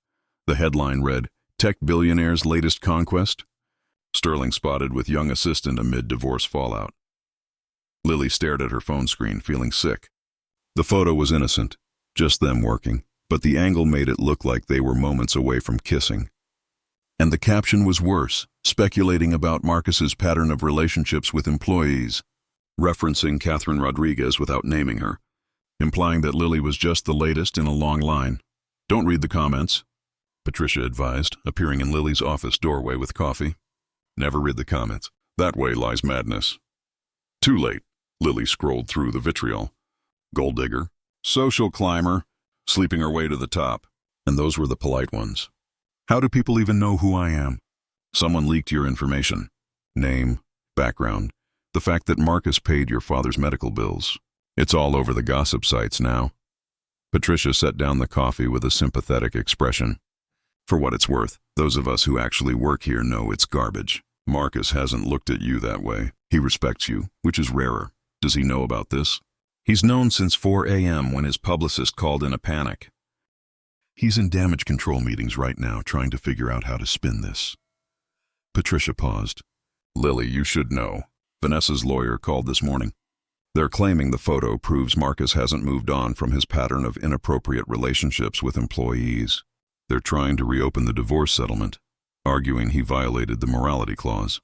The headline read, Tech Billionaire's Latest Conquest? Sterling spotted with young assistant amid divorce fallout. Lily stared at her phone screen, feeling sick. The photo was innocent, just them working, but the angle made it look like they were moments away from kissing. And the caption was worse, speculating about Marcus's pattern of relationships with employees, referencing Catherine Rodriguez without naming her, implying that Lily was just the latest in a long line. Don't read the comments, Patricia advised, appearing in Lily's office doorway with coffee. Never read the comments. That way lies madness. Too late, Lily scrolled through the vitriol. Gold digger, social climber, sleeping her way to the top. And those were the polite ones. How do people even know who I am? Someone leaked your information. Name, background, the fact that Marcus paid your father's medical bills. It's all over the gossip sites now. Patricia set down the coffee with a sympathetic expression. For what it's worth, those of us who actually work here know it's garbage. Marcus hasn't looked at you that way. He respects you, which is rarer. Does he know about this? He's known since 4 a.m. when his publicist called in a panic. He's in damage control meetings right now trying to figure out how to spin this. Patricia paused. Lily, you should know. Vanessa's lawyer called this morning. They're claiming the photo proves Marcus hasn't moved on from his pattern of inappropriate relationships with employees. They're trying to reopen the divorce settlement, arguing he violated the morality clause.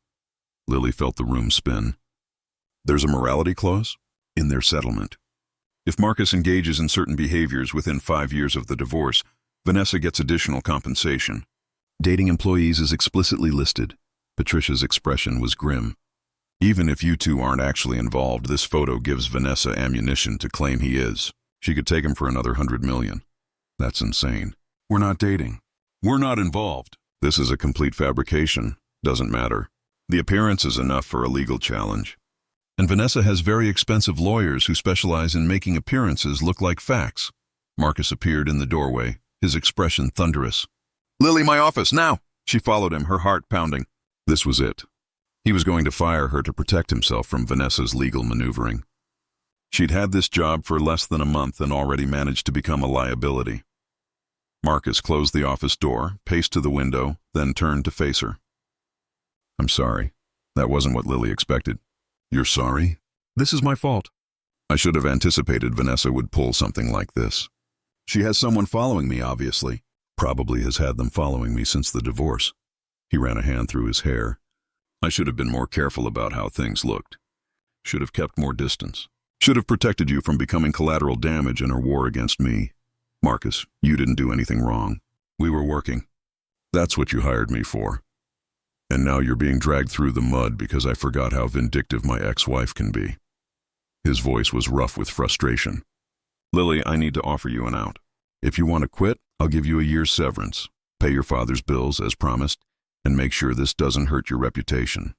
Lily felt the room spin. There's a morality clause? In their settlement. If Marcus engages in certain behaviors within 5 years of the divorce, Vanessa gets additional compensation. Dating employees is explicitly listed. Patricia's expression was grim. Even if you two aren't actually involved, this photo gives Vanessa ammunition to claim he is. She could take him for another $100 million. That's insane. We're not dating. We're not involved. This is a complete fabrication. Doesn't matter. The appearance is enough for a legal challenge. And Vanessa has very expensive lawyers who specialize in making appearances look like facts. Marcus appeared in the doorway, his expression thunderous. Lily, my office, now! She followed him, her heart pounding. This was it. He was going to fire her to protect himself from Vanessa's legal maneuvering. She'd had this job for less than a month and already managed to become a liability. Marcus closed the office door, paced to the window, then turned to face her. "I'm sorry. That wasn't what Lily expected." "You're sorry?" "This is my fault." I should have anticipated Vanessa would pull something like this. She has someone following me, obviously. Probably has had them following me since the divorce. He ran a hand through his hair. I should have been more careful about how things looked. Should have kept more distance. Should have protected you from becoming collateral damage in her war against me. Marcus, you didn't do anything wrong. We were working. That's what you hired me for. And now you're being dragged through the mud because I forgot how vindictive my ex-wife can be. His voice was rough with frustration. Lily, I need to offer you an out. If you want to quit, I'll give you a year's severance, pay your father's bills as promised, and make sure this doesn't hurt your reputation.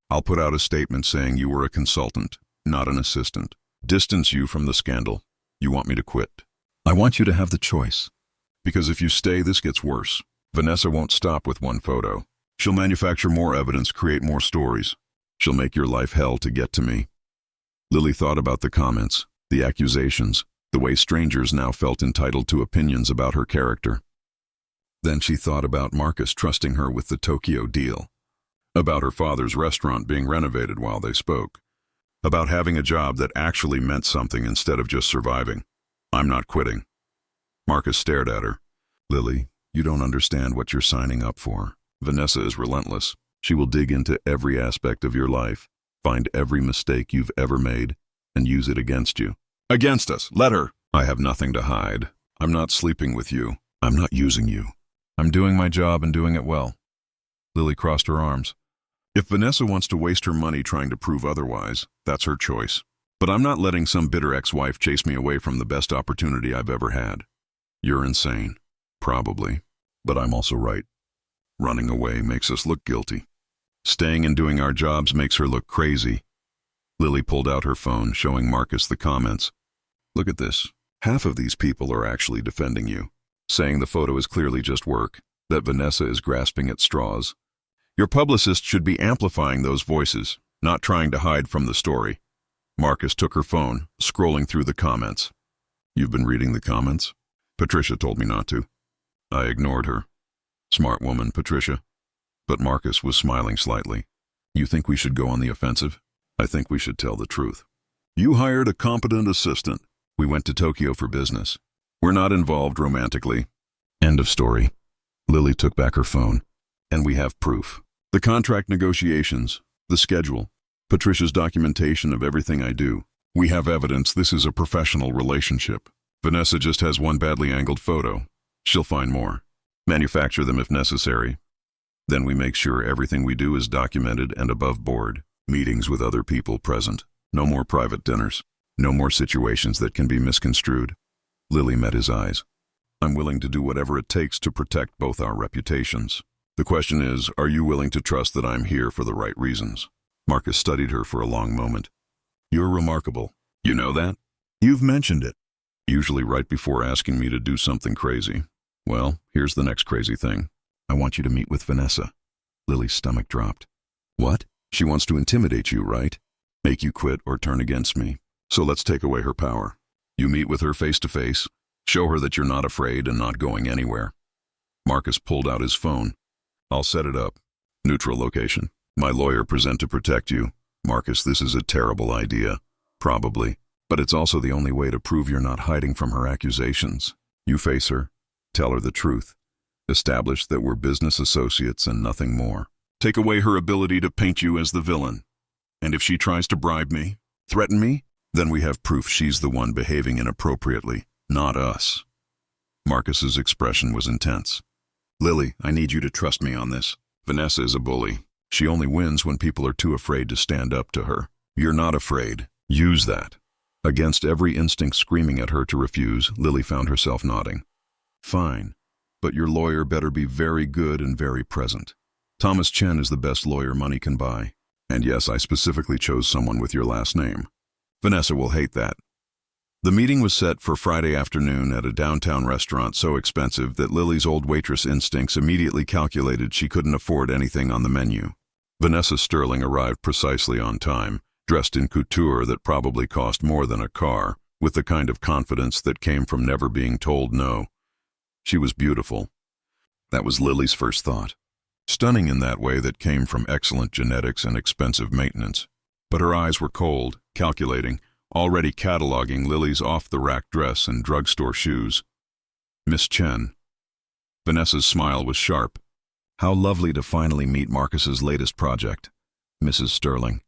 I'll put out a statement saying you were a consultant, not an assistant. Distance you from the scandal. You want me to quit. I want you to have the choice. Because if you stay, this gets worse. Vanessa won't stop with one photo. She'll manufacture more evidence, create more stories. She'll make your life hell to get to me. Lily thought about the comments, the accusations, the way strangers now felt entitled to opinions about her character. Then she thought about Marcus trusting her with the Tokyo deal, about her father's restaurant being renovated while they spoke, about having a job that actually meant something instead of just surviving. I'm not quitting. Marcus stared at her. Lily, you don't understand what you're signing up for. Vanessa is relentless. She will dig into every aspect of your life, find every mistake you've ever made, and use it against you. Against us. Let her. I have nothing to hide. I'm not sleeping with you. I'm not using you. I'm doing my job and doing it well. Lily crossed her arms. If Vanessa wants to waste her money trying to prove otherwise, that's her choice. But I'm not letting some bitter ex-wife chase me away from the best opportunity I've ever had. You're insane. Probably. But I'm also right. Running away makes us look guilty. Staying and doing our jobs makes her look crazy. Lily pulled out her phone, showing Marcus the comments. Look at this. Half of these people are actually defending you, saying the photo is clearly just work, that Vanessa is grasping at straws. Your publicist should be amplifying those voices, not trying to hide from the story. Marcus took her phone, scrolling through the comments. You've been reading the comments? Patricia told me not to. I ignored her. Smart woman, Patricia. But Marcus was smiling slightly. You think we should go on the offensive? I think we should tell the truth. You hired a competent assistant. We went to Tokyo for business. We're not involved romantically. End of story. Lily took back her phone. And we have proof. The contract negotiations, the schedule, Patricia's documentation of everything I do. We have evidence this is a professional relationship. Vanessa just has one badly angled photo. She'll find more. Manufacture them if necessary. Then we make sure everything we do is documented and above board. Meetings with other people present. No more private dinners. No more situations that can be misconstrued. Lily met his eyes. I'm willing to do whatever it takes to protect both our reputations. The question is, are you willing to trust that I'm here for the right reasons? Marcus studied her for a long moment. You're remarkable. You know that? You've mentioned it. Usually right before asking me to do something crazy. Well, here's the next crazy thing. I want you to meet with Vanessa. Lily's stomach dropped. What? She wants to intimidate you, right? Make you quit or turn against me. So let's take away her power. You meet with her face to face. Show her that you're not afraid and not going anywhere. Marcus pulled out his phone. I'll set it up. Neutral location. My lawyer present to protect you. Marcus, this is a terrible idea. Probably. But it's also the only way to prove you're not hiding from her accusations. You face her. Tell her the truth. Establish that we're business associates and nothing more. Take away her ability to paint you as the villain. And if she tries to bribe me, threaten me, then we have proof she's the one behaving inappropriately, not us. Marcus's expression was intense. Lily, I need you to trust me on this. Vanessa is a bully. She only wins when people are too afraid to stand up to her. You're not afraid. Use that. Against every instinct screaming at her to refuse, Lily found herself nodding. Fine. But your lawyer better be very good and very present. Thomas Chen is the best lawyer money can buy. And yes, I specifically chose someone with your last name. Vanessa will hate that. The meeting was set for Friday afternoon at a downtown restaurant so expensive that Lily's old waitress instincts immediately calculated she couldn't afford anything on the menu. Vanessa Sterling arrived precisely on time, dressed in couture that probably cost more than a car, with the kind of confidence that came from never being told no. She was beautiful. That was Lily's first thought. Stunning in that way that came from excellent genetics and expensive maintenance. But her eyes were cold, calculating, already cataloging Lily's off-the-rack dress and drugstore shoes. Miss Chen. Vanessa's smile was sharp. How lovely to finally meet Marcus's latest project. Mrs. Sterling.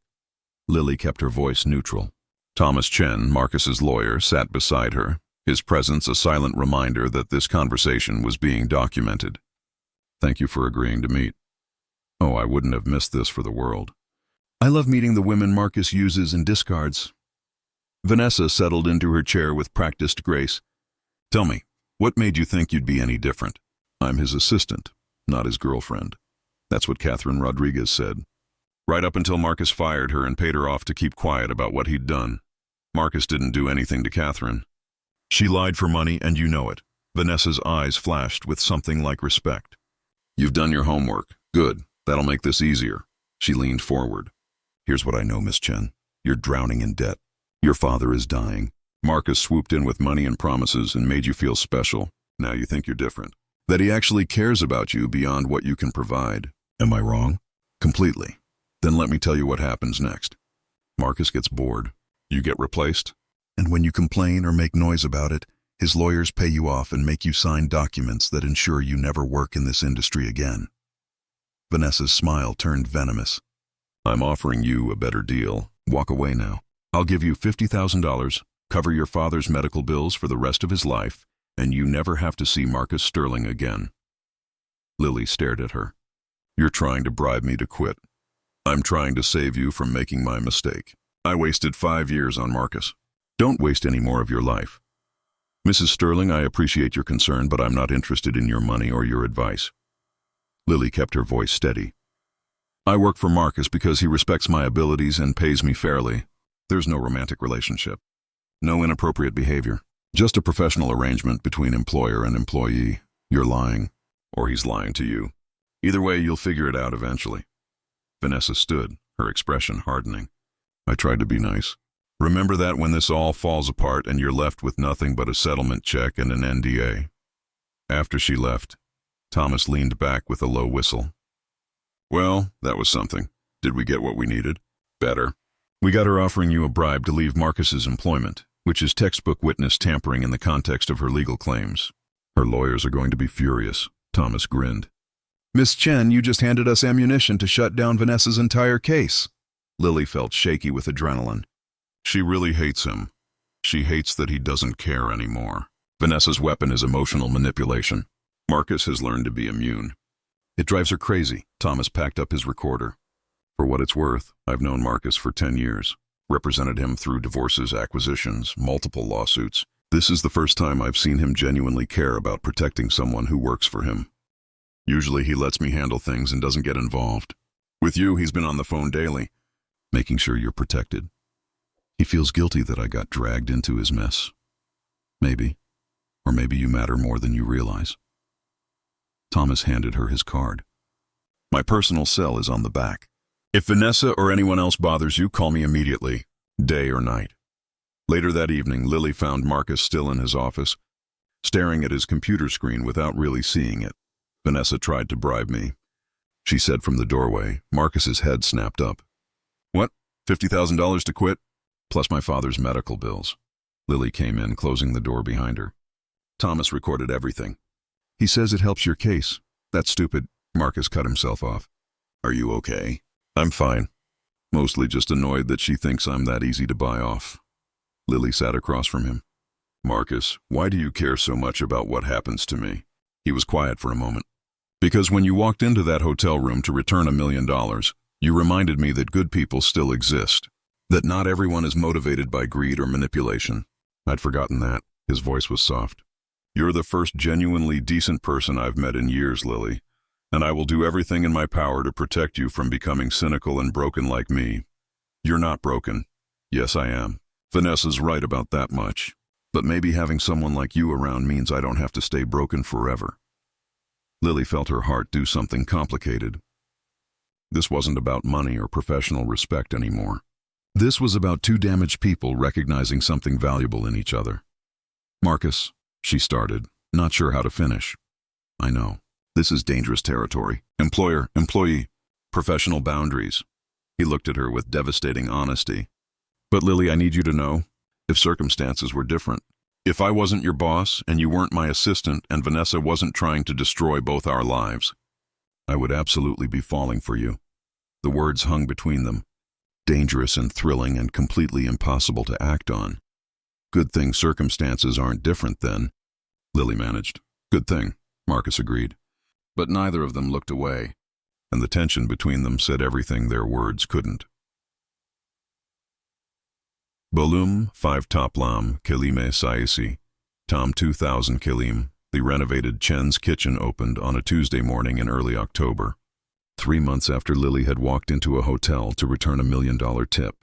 Lily kept her voice neutral. Thomas Chen, Marcus's lawyer, sat beside her, his presence a silent reminder that this conversation was being documented. Thank you for agreeing to meet. Oh, I wouldn't have missed this for the world. I love meeting the women Marcus uses and discards. Vanessa settled into her chair with practiced grace. Tell me, what made you think you'd be any different? I'm his assistant, not his girlfriend. That's what Catherine Rodriguez said. Right up until Marcus fired her and paid her off to keep quiet about what he'd done. Marcus didn't do anything to Catherine. She lied for money, and you know it. Vanessa's eyes flashed with something like respect. You've done your homework. Good. That'll make this easier. She leaned forward. Here's what I know, Miss Chen. You're drowning in debt. Your father is dying. Marcus swooped in with money and promises and made you feel special. Now you think you're different. That he actually cares about you beyond what you can provide. Am I wrong? Completely. Then let me tell you what happens next. Marcus gets bored. You get replaced. And when you complain or make noise about it, his lawyers pay you off and make you sign documents that ensure you never work in this industry again. Vanessa's smile turned venomous. I'm offering you a better deal. Walk away now. I'll give you $50,000, cover your father's medical bills for the rest of his life, and you never have to see Marcus Sterling again. Lily stared at her. You're trying to bribe me to quit. I'm trying to save you from making my mistake. I wasted 5 years on Marcus. Don't waste any more of your life. Mrs. Sterling, I appreciate your concern, but I'm not interested in your money or your advice. Lily kept her voice steady. I work for Marcus because he respects my abilities and pays me fairly. There's no romantic relationship. No inappropriate behavior. Just a professional arrangement between employer and employee. You're lying, or he's lying to you. Either way, you'll figure it out eventually. Vanessa stood, her expression hardening. I tried to be nice. Remember that when this all falls apart and you're left with nothing but a settlement check and an NDA. After she left, Thomas leaned back with a low whistle. Well, that was something. Did we get what we needed? Better. We got her offering you a bribe to leave Marcus's employment, which is textbook witness tampering in the context of her legal claims. Her lawyers are going to be furious. Thomas grinned. Miss Chen, you just handed us ammunition to shut down Vanessa's entire case. Lily felt shaky with adrenaline. She really hates him. She hates that he doesn't care anymore. Vanessa's weapon is emotional manipulation. Marcus has learned to be immune. It drives her crazy. Thomas packed up his recorder. For what it's worth, I've known Marcus for 10 years. Represented him through divorces, acquisitions, multiple lawsuits. This is the first time I've seen him genuinely care about protecting someone who works for him. Usually he lets me handle things and doesn't get involved. With you, he's been on the phone daily, making sure you're protected. He feels guilty that I got dragged into his mess. Maybe. Or maybe you matter more than you realize. Thomas handed her his card. My personal cell is on the back. If Vanessa or anyone else bothers you, call me immediately, day or night. Later that evening, Lily found Marcus still in his office, staring at his computer screen without really seeing it. Vanessa tried to bribe me. She said from the doorway. Marcus's head snapped up. What? $50,000 to quit? Plus my father's medical bills. Lily came in, closing the door behind her. Thomas recorded everything. He says it helps your case. That's stupid. Marcus cut himself off. Are you okay? I'm fine. Mostly just annoyed that she thinks I'm that easy to buy off. Lily sat across from him. Marcus, why do you care so much about what happens to me? He was quiet for a moment. Because when you walked into that hotel room to return $1 million, you reminded me that good people still exist. That not everyone is motivated by greed or manipulation. I'd forgotten that. His voice was soft. You're the first genuinely decent person I've met in years, Lily. And I will do everything in my power to protect you from becoming cynical and broken like me. You're not broken. Yes, I am. Vanessa's right about that much. But maybe having someone like you around means I don't have to stay broken forever. Lily felt her heart do something complicated. This wasn't about money or professional respect anymore. This was about two damaged people recognizing something valuable in each other. Marcus, she started, not sure how to finish. I know. This is dangerous territory. Employer, employee, professional boundaries. He looked at her with devastating honesty. But Lily, I need you to know, if circumstances were different, if I wasn't your boss and you weren't my assistant and Vanessa wasn't trying to destroy both our lives, I would absolutely be falling for you. The words hung between them, dangerous and thrilling and completely impossible to act on. Good thing circumstances aren't different then, Lily managed. Good thing, Marcus agreed. But neither of them looked away, and the tension between them said everything their words couldn't. Bolum 5 Toplam Kilime Saisi, Tom 2000 Kilim, the renovated Chen's Kitchen opened on a Tuesday morning in early October, 3 months after Lily had walked into a hotel to return $1 million tip.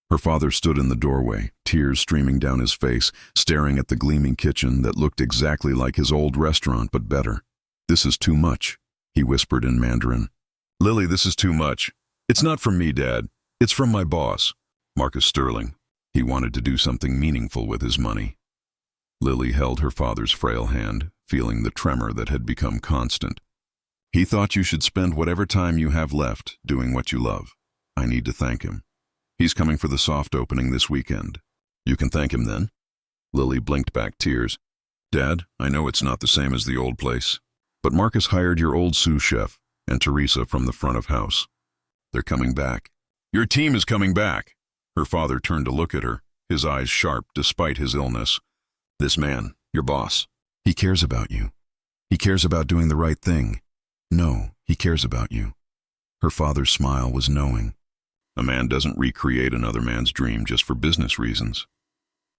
Her father stood in the doorway, tears streaming down his face, staring at the gleaming kitchen that looked exactly like his old restaurant but better. This is too much, he whispered in Mandarin. Lily, this is too much. It's not from me, Dad. It's from my boss, Marcus Sterling. He wanted to do something meaningful with his money. Lily held her father's frail hand, feeling the tremor that had become constant. He thought you should spend whatever time you have left doing what you love. I need to thank him. He's coming for the soft opening this weekend. You can thank him then. Lily blinked back tears. Dad, I know it's not the same as the old place, but Marcus hired your old sous chef and Teresa from the front of house. They're coming back. Your team is coming back. Her father turned to look at her, his eyes sharp despite his illness. This man, your boss, he cares about you. He cares about doing the right thing. No, he cares about you. Her father's smile was knowing. A man doesn't recreate another man's dream just for business reasons.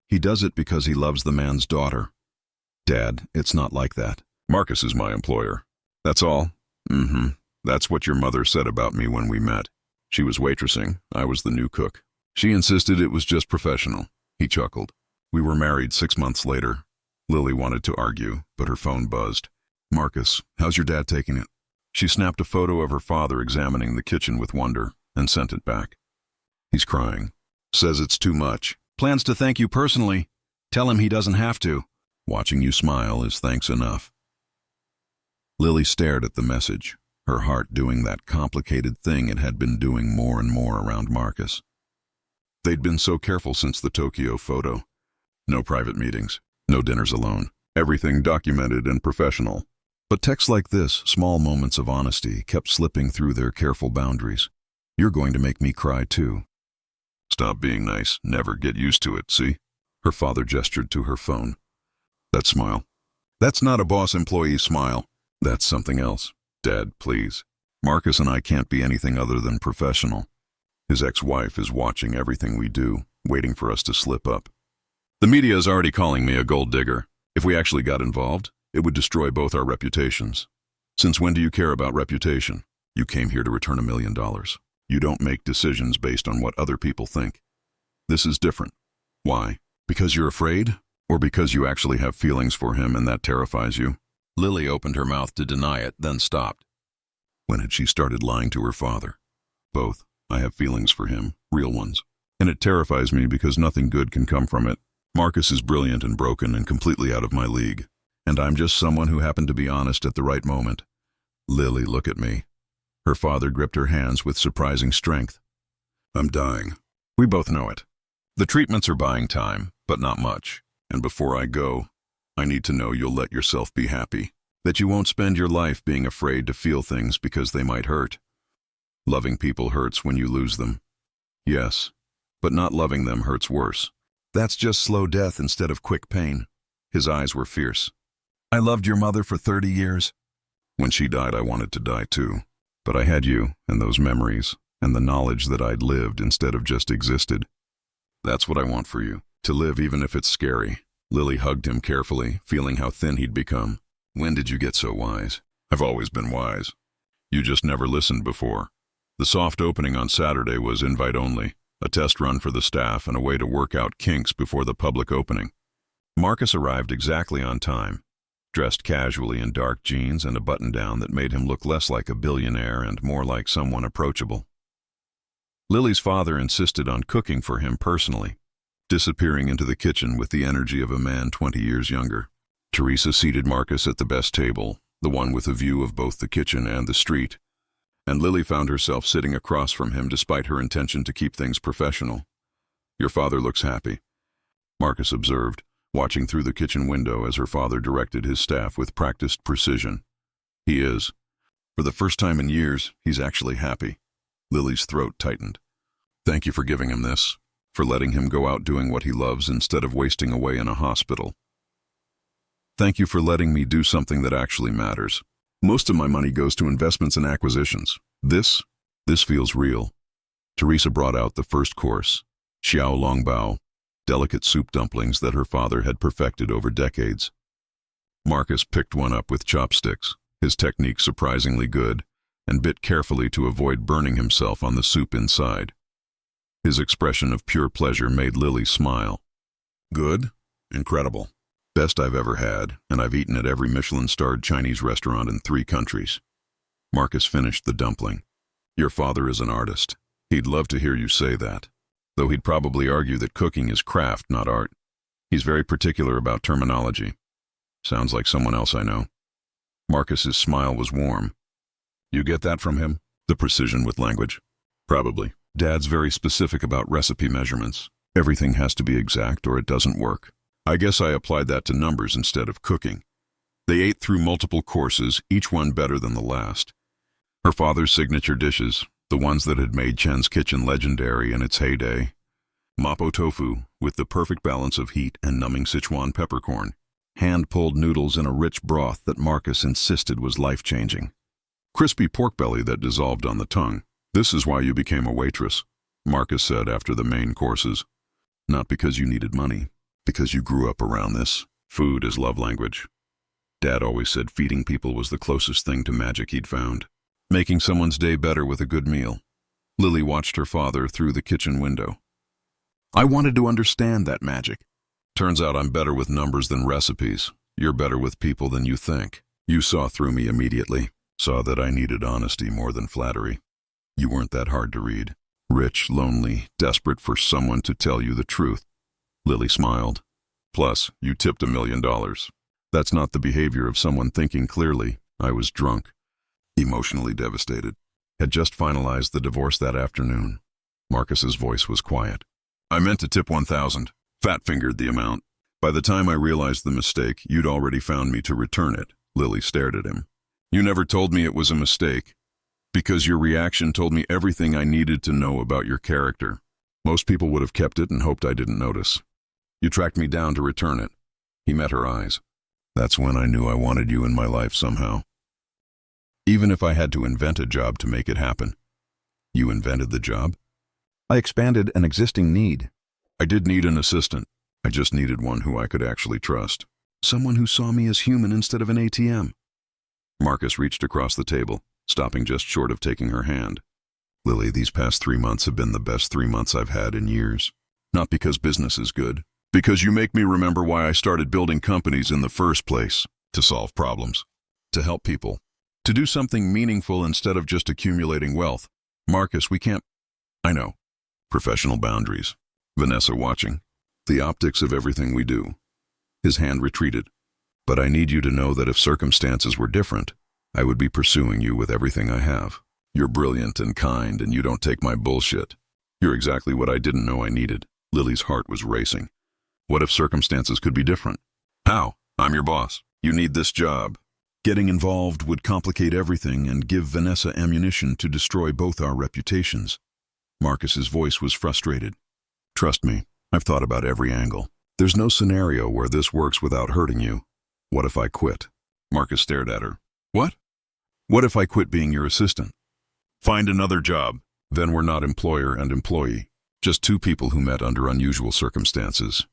He does it because he loves the man's daughter. Dad, it's not like that. Marcus is my employer. That's all? That's what your mother said about me when we met. She was waitressing. I was the new cook. She insisted it was just professional. He chuckled. We were married 6 months later. Lily wanted to argue, but her phone buzzed. Marcus, how's your dad taking it? She snapped a photo of her father examining the kitchen with wonder and sent it back. He's crying. Says it's too much. Plans to thank you personally. Tell him he doesn't have to. Watching you smile is thanks enough. Lily stared at the message, her heart doing that complicated thing it had been doing more and more around Marcus. They'd been so careful since the Tokyo photo. No private meetings, no dinners alone, everything documented and professional. But texts like this, small moments of honesty, kept slipping through their careful boundaries. You're going to make me cry too. Stop being nice, never get used to it, see? Her father gestured to her phone. That smile. That's not a boss-employee smile. That's something else. Dad, please. Marcus and I can't be anything other than professional. His ex-wife is watching everything we do, waiting for us to slip up. The media is already calling me a gold digger. If we actually got involved, it would destroy both our reputations. Since when do you care about reputation? You came here to return $1 million. You don't make decisions based on what other people think. This is different. Why? Because you're afraid? Or because you actually have feelings for him and that terrifies you? Lily opened her mouth to deny it, then stopped. When had she started lying to her father? Both. I have feelings for him, real ones. And it terrifies me because nothing good can come from it. Marcus is brilliant and broken and completely out of my league. And I'm just someone who happened to be honest at the right moment. Lily, look at me. Her father gripped her hands with surprising strength. I'm dying. We both know it. The treatments are buying time, but not much. And before I go, I need to know you'll let yourself be happy. That you won't spend your life being afraid to feel things because they might hurt. Loving people hurts when you lose them. Yes, but not loving them hurts worse. That's just slow death instead of quick pain. His eyes were fierce. I loved your mother for 30 years. When she died, I wanted to die too. But I had you and those memories and the knowledge that I'd lived instead of just existed. That's what I want for you, to live even if it's scary. Lily hugged him carefully, feeling how thin he'd become. When did you get so wise? I've always been wise. You just never listened before. The soft opening on Saturday was invite only, a test run for the staff and a way to work out kinks before the public opening. Marcus arrived exactly on time, dressed casually in dark jeans and a button-down that made him look less like a billionaire and more like someone approachable. Lily's father insisted on cooking for him personally, disappearing into the kitchen with the energy of a man 20 years younger. Teresa seated Marcus at the best table, the one with a view of both the kitchen and the street, and Lily found herself sitting across from him despite her intention to keep things professional. "Your father looks happy," Marcus observed, watching through the kitchen window as her father directed his staff with practiced precision. "He is. For the first time in years, he's actually happy." Lily's throat tightened. "Thank you for giving him this, for letting him go out doing what he loves instead of wasting away in a hospital. Thank you for letting me do something that actually matters. Most of my money goes to investments and acquisitions. This feels real." Teresa brought out the first course, xiao long bao, delicate soup dumplings that her father had perfected over decades. Marcus picked one up with chopsticks, his technique surprisingly good, and bit carefully to avoid burning himself on the soup inside. His expression of pure pleasure made Lily smile. "Good? Incredible. Best I've ever had, and I've eaten at every Michelin-starred Chinese restaurant in 3 countries. Marcus finished the dumpling. "Your father is an artist. He'd love to hear you say that, though he'd probably argue that cooking is craft, not art. He's very particular about terminology. Sounds like someone else I know." Marcus's smile was warm. "You get that from him? The precision with language?" "Probably. Dad's very specific about recipe measurements. Everything has to be exact or it doesn't work. I guess I applied that to numbers instead of cooking." They ate through multiple courses, each one better than the last. Her father's signature dishes, the ones that had made Chen's kitchen legendary in its heyday. Mapo tofu, with the perfect balance of heat and numbing Sichuan peppercorn. Hand-pulled noodles in a rich broth that Marcus insisted was life-changing. Crispy pork belly that dissolved on the tongue. "This is why you became a waitress," Marcus said after the main courses. "Not because you needed money. Because you grew up around this. Food is love language. Dad always said feeding people was the closest thing to magic he'd found. Making someone's day better with a good meal." Lily watched her father through the kitchen window. "I wanted to understand that magic. Turns out I'm better with numbers than recipes. You're better with people than you think. You saw through me immediately. Saw that I needed honesty more than flattery. You weren't that hard to read. Rich, lonely, desperate for someone to tell you the truth." Lily smiled. "Plus, you tipped $1 million. That's not the behavior of someone thinking clearly. I was drunk, emotionally devastated. Had just finalized the divorce that afternoon." Marcus's voice was quiet. "I meant to tip 1,000. Fat-fingered the amount. By the time I realized the mistake, you'd already found me to return it." Lily stared at him. "You never told me it was a mistake, because your reaction told me everything I needed to know about your character. Most people would have kept it and hoped I didn't notice. You tracked me down to return it." He met her eyes. "That's when I knew I wanted you in my life somehow. Even if I had to invent a job to make it happen." "You invented the job?" "I expanded an existing need." "I did need an assistant. I just needed one who I could actually trust. Someone who saw me as human instead of an ATM." Marcus reached across the table, stopping just short of taking her hand. "Lily, these past 3 months have been the best 3 months I've had in years. Not because business is good. Because you make me remember why I started building companies in the first place. To solve problems. To help people. To do something meaningful instead of just accumulating wealth. Marcus, we can't—" "I know. Professional boundaries. Vanessa watching. The optics of everything we do." His hand retreated. "But I need you to know that if circumstances were different, I would be pursuing you with everything I have. You're brilliant and kind, and you don't take my bullshit. You're exactly what I didn't know I needed." Lily's heart was racing. What if circumstances could be different? "How? I'm your boss. You need this job. Getting involved would complicate everything and give Vanessa ammunition to destroy both our reputations." Marcus's voice was frustrated. "Trust me, I've thought about every angle. There's no scenario where this works without hurting you. What if I quit?" Marcus stared at her. "What?" "What if I quit being your assistant? Find another job. Then we're not employer and employee. Just 2 people who met under unusual circumstances."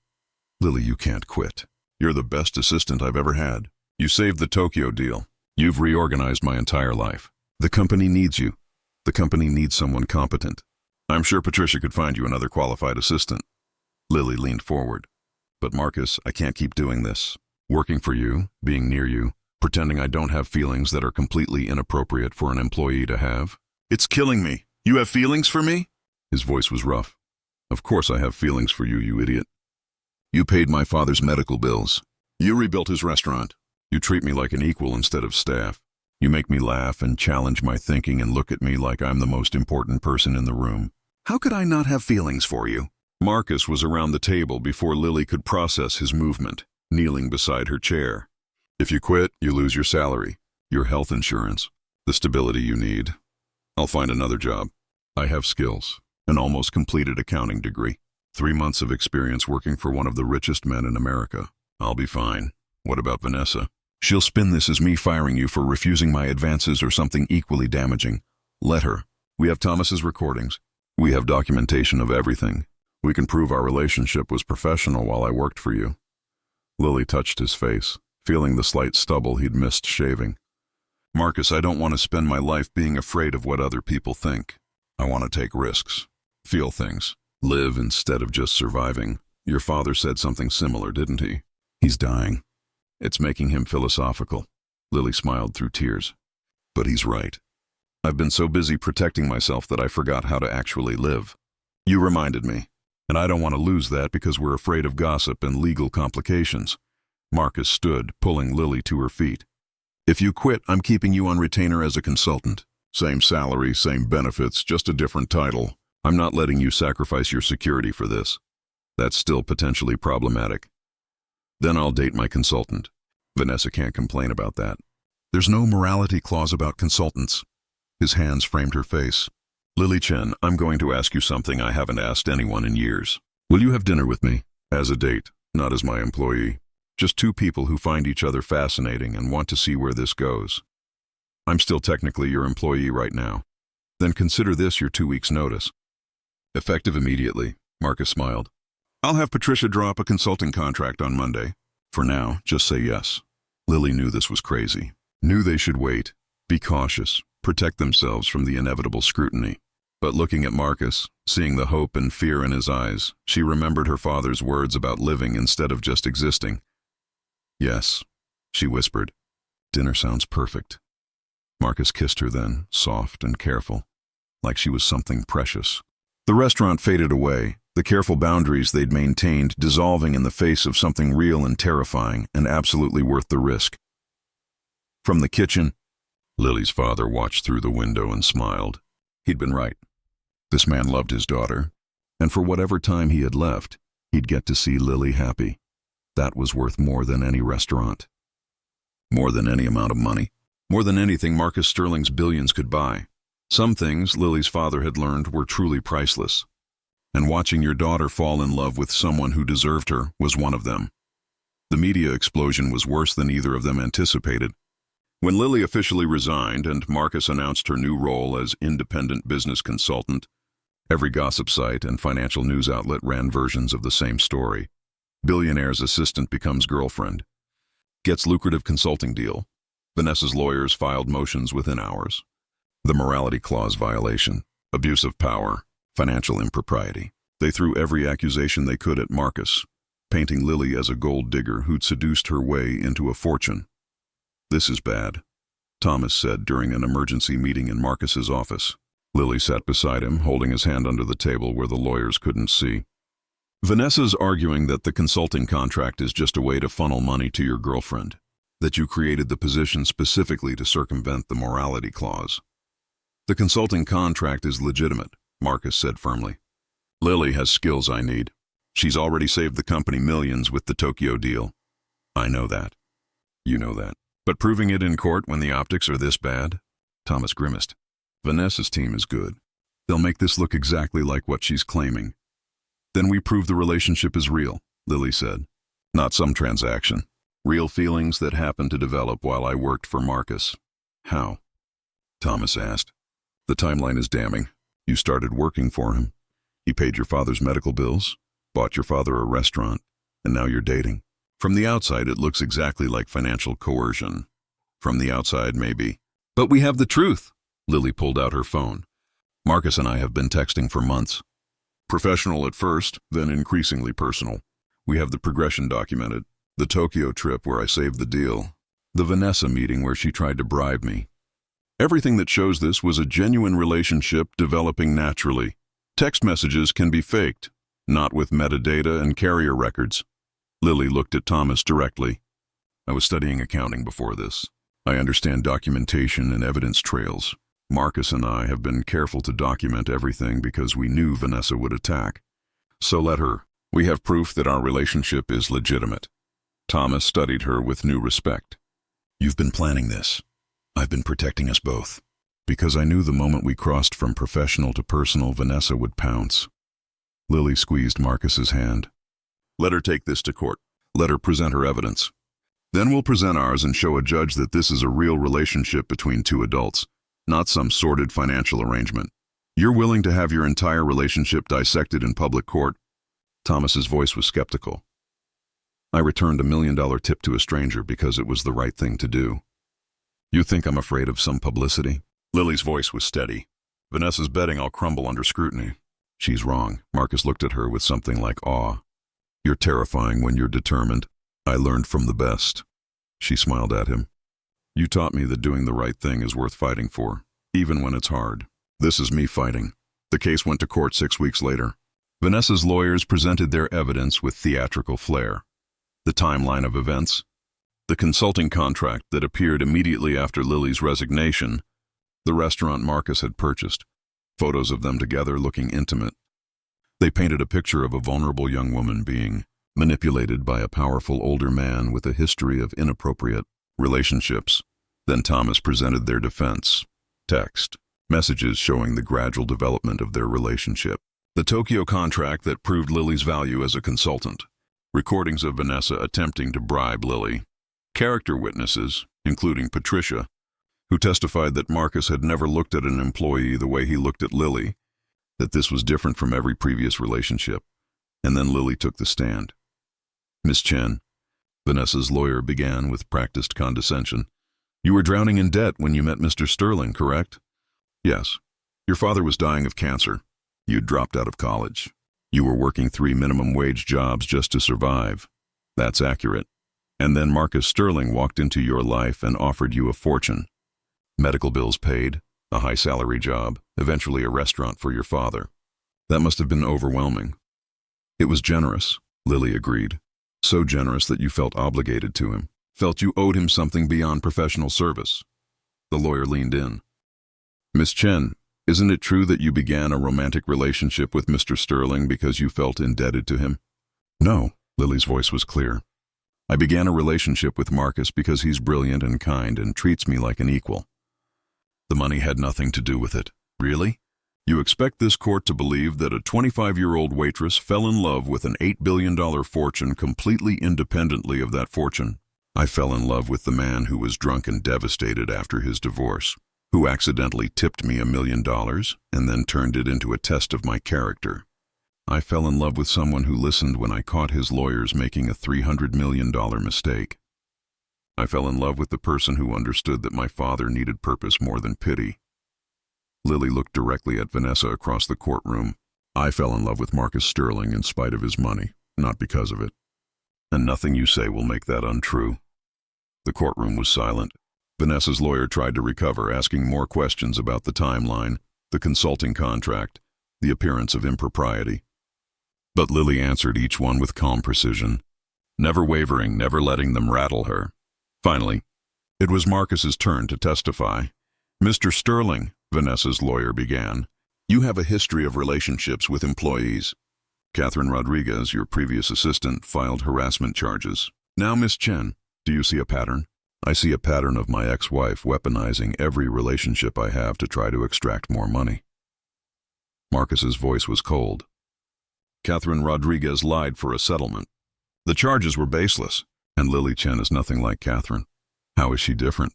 "Lily, you can't quit. You're the best assistant I've ever had. You saved the Tokyo deal. You've reorganized my entire life. The company needs you. The company needs someone competent. I'm sure Patricia could find you another qualified assistant." Lily leaned forward. "But Marcus, I can't keep doing this. Working for you, being near you, pretending I don't have feelings that are completely inappropriate for an employee to have. It's killing me. You have feelings for me?" His voice was rough. Of course I have feelings for you, you idiot. You paid my father's medical bills. You rebuilt his restaurant. You treat me like an equal instead of staff. You make me laugh and challenge my thinking and look at me like I'm the most important person in the room. How could I not have feelings for you? Marcus was around the table before Lily could process his movement, kneeling beside her chair. If you quit, you lose your salary, your health insurance, the stability you need. I'll find another job. I have skills, an almost completed accounting degree, 3 months of experience working for one of the richest men in America. I'll be fine. What about Vanessa? She'll spin this as me firing you for refusing my advances or something equally damaging. Let her. We have Thomas's recordings. We have documentation of everything. We can prove our relationship was professional while I worked for you. Lily touched his face, feeling the slight stubble he'd missed shaving. Marcus, I don't want to spend my life being afraid of what other people think. I want to take risks, feel things, live instead of just surviving. Your father said something similar, didn't he? He's dying. It's making him philosophical. Lily smiled through tears. But he's right. I've been so busy protecting myself that I forgot how to actually live. You reminded me, and I don't want to lose that because we're afraid of gossip and legal complications. Marcus stood, pulling Lily to her feet. If you quit, I'm keeping you on retainer as a consultant. Same salary, same benefits, just a different title. I'm not letting you sacrifice your security for this. That's still potentially problematic. Then I'll date my consultant. Vanessa can't complain about that. There's no morality clause about consultants. His hands framed her face. Lily Chen, I'm going to ask you something I haven't asked anyone in years. Will you have dinner with me? As a date, not as my employee. Just two people who find each other fascinating and want to see where this goes. I'm still technically your employee right now. Then consider this your 2 weeks' notice. Effective immediately, Marcus smiled. I'll have Patricia draw up a consulting contract on Monday. For now, just say yes. Lily knew this was crazy. Knew they should wait, be cautious, protect themselves from the inevitable scrutiny. But looking at Marcus, seeing the hope and fear in his eyes, she remembered her father's words about living instead of just existing. Yes, she whispered. Dinner sounds perfect. Marcus kissed her then, soft and careful, like she was something precious. The restaurant faded away, the careful boundaries they'd maintained dissolving in the face of something real and terrifying and absolutely worth the risk. From the kitchen, Lily's father watched through the window and smiled. He'd been right. This man loved his daughter, and for whatever time he had left, he'd get to see Lily happy. That was worth more than any restaurant. More than any amount of money. More than anything Marcus Sterling's billions could buy. Some things Lily's father had learned were truly priceless. And watching your daughter fall in love with someone who deserved her was one of them. The media explosion was worse than either of them anticipated. When Lily officially resigned and Marcus announced her new role as independent business consultant, every gossip site and financial news outlet ran versions of the same story. Billionaire's assistant becomes girlfriend. Gets lucrative consulting deal. Vanessa's lawyers filed motions within hours. The morality clause violation, abuse of power, financial impropriety. They threw every accusation they could at Marcus, painting Lily as a gold digger who'd seduced her way into a fortune. This is bad, Thomas said during an emergency meeting in Marcus's office. Lily sat beside him, holding his hand under the table where the lawyers couldn't see. Vanessa's arguing that the consulting contract is just a way to funnel money to your girlfriend, that you created the position specifically to circumvent the morality clause. The consulting contract is legitimate, Marcus said firmly. Lily has skills I need. She's already saved the company millions with the Tokyo deal. I know that. You know that. But proving it in court when the optics are this bad? Thomas grimaced. Vanessa's team is good. They'll make this look exactly like what she's claiming. Then we prove the relationship is real, Lily said. Not some transaction. Real feelings that happened to develop while I worked for Marcus. How? Thomas asked. The timeline is damning. You started working for him. He paid your father's medical bills, bought your father a restaurant, and now you're dating. From the outside, it looks exactly like financial coercion. From the outside, maybe. But we have the truth. Lily pulled out her phone. Marcus and I have been texting for months. Professional at first, then increasingly personal. We have the progression documented. The Tokyo trip where I saved the deal. The Vanessa meeting where she tried to bribe me. Everything that shows this was a genuine relationship developing naturally. Text messages can be faked, not with metadata and carrier records. Lily looked at Thomas directly. I was studying accounting before this. I understand documentation and evidence trails. Marcus and I have been careful to document everything because we knew Vanessa would attack. So let her. We have proof that our relationship is legitimate. Thomas studied her with new respect. You've been planning this. I've been protecting us both. Because I knew the moment we crossed from professional to personal, Vanessa would pounce. Lily squeezed Marcus's hand. Let her take this to court. Let her present her evidence. Then we'll present ours and show a judge that this is a real relationship between two adults, not some sordid financial arrangement. You're willing to have your entire relationship dissected in public court? Thomas's voice was skeptical. I returned $1 million tip to a stranger because it was the right thing to do. You think I'm afraid of some publicity? Lily's voice was steady. Vanessa's betting I'll crumble under scrutiny. She's wrong. Marcus looked at her with something like awe. You're terrifying when you're determined. I learned from the best. She smiled at him. You taught me that doing the right thing is worth fighting for, even when it's hard. This is me fighting. The case went to court 6 weeks later. Vanessa's lawyers presented their evidence with theatrical flair. The timeline of events, the consulting contract that appeared immediately after Lily's resignation, the restaurant Marcus had purchased, photos of them together looking intimate. They painted a picture of a vulnerable young woman being manipulated by a powerful older man with a history of inappropriate relationships. Then Thomas presented their defense. Text, messages showing the gradual development of their relationship. The Tokyo contract that proved Lily's value as a consultant. Recordings of Vanessa attempting to bribe Lily. Character witnesses, including Patricia, who testified that Marcus had never looked at an employee the way he looked at Lily, that this was different from every previous relationship. And then Lily took the stand. Miss Chen, Vanessa's lawyer began with practiced condescension. You were drowning in debt when you met Mr. Sterling, correct? Yes. Your father was dying of cancer. You'd dropped out of college. You were working 3 minimum wage jobs just to survive. That's accurate. And then Marcus Sterling walked into your life and offered you a fortune. Medical bills paid, a high salary job, eventually a restaurant for your father. That must have been overwhelming. It was generous, Lily agreed. So generous that you felt obligated to him, felt you owed him something beyond professional service. The lawyer leaned in. Miss Chen, isn't it true that you began a romantic relationship with Mr. Sterling because you felt indebted to him? No, Lily's voice was clear. I began a relationship with Marcus because he's brilliant and kind and treats me like an equal. The money had nothing to do with it. Really? You expect this court to believe that a 25-year-old waitress fell in love with an $8 billion fortune completely independently of that fortune? I fell in love with the man who was drunk and devastated after his divorce, who accidentally tipped me $1 million and then turned it into a test of my character. I fell in love with someone who listened when I caught his lawyers making a $300 million mistake. I fell in love with the person who understood that my father needed purpose more than pity. Lily looked directly at Vanessa across the courtroom. I fell in love with Marcus Sterling in spite of his money, not because of it. And nothing you say will make that untrue. The courtroom was silent. Vanessa's lawyer tried to recover, asking more questions about the timeline, the consulting contract, the appearance of impropriety. But Lily answered each one with calm precision, never wavering, never letting them rattle her. Finally, it was Marcus's turn to testify. Mr. Sterling, Vanessa's lawyer began, you have a history of relationships with employees. Catherine Rodriguez, your previous assistant, filed harassment charges. Now, Miss Chen, do you see a pattern? I see a pattern of my ex-wife weaponizing every relationship I have to try to extract more money. Marcus's voice was cold. Catherine Rodriguez lied for a settlement. The charges were baseless, and Lily Chen is nothing like Catherine. How is she different?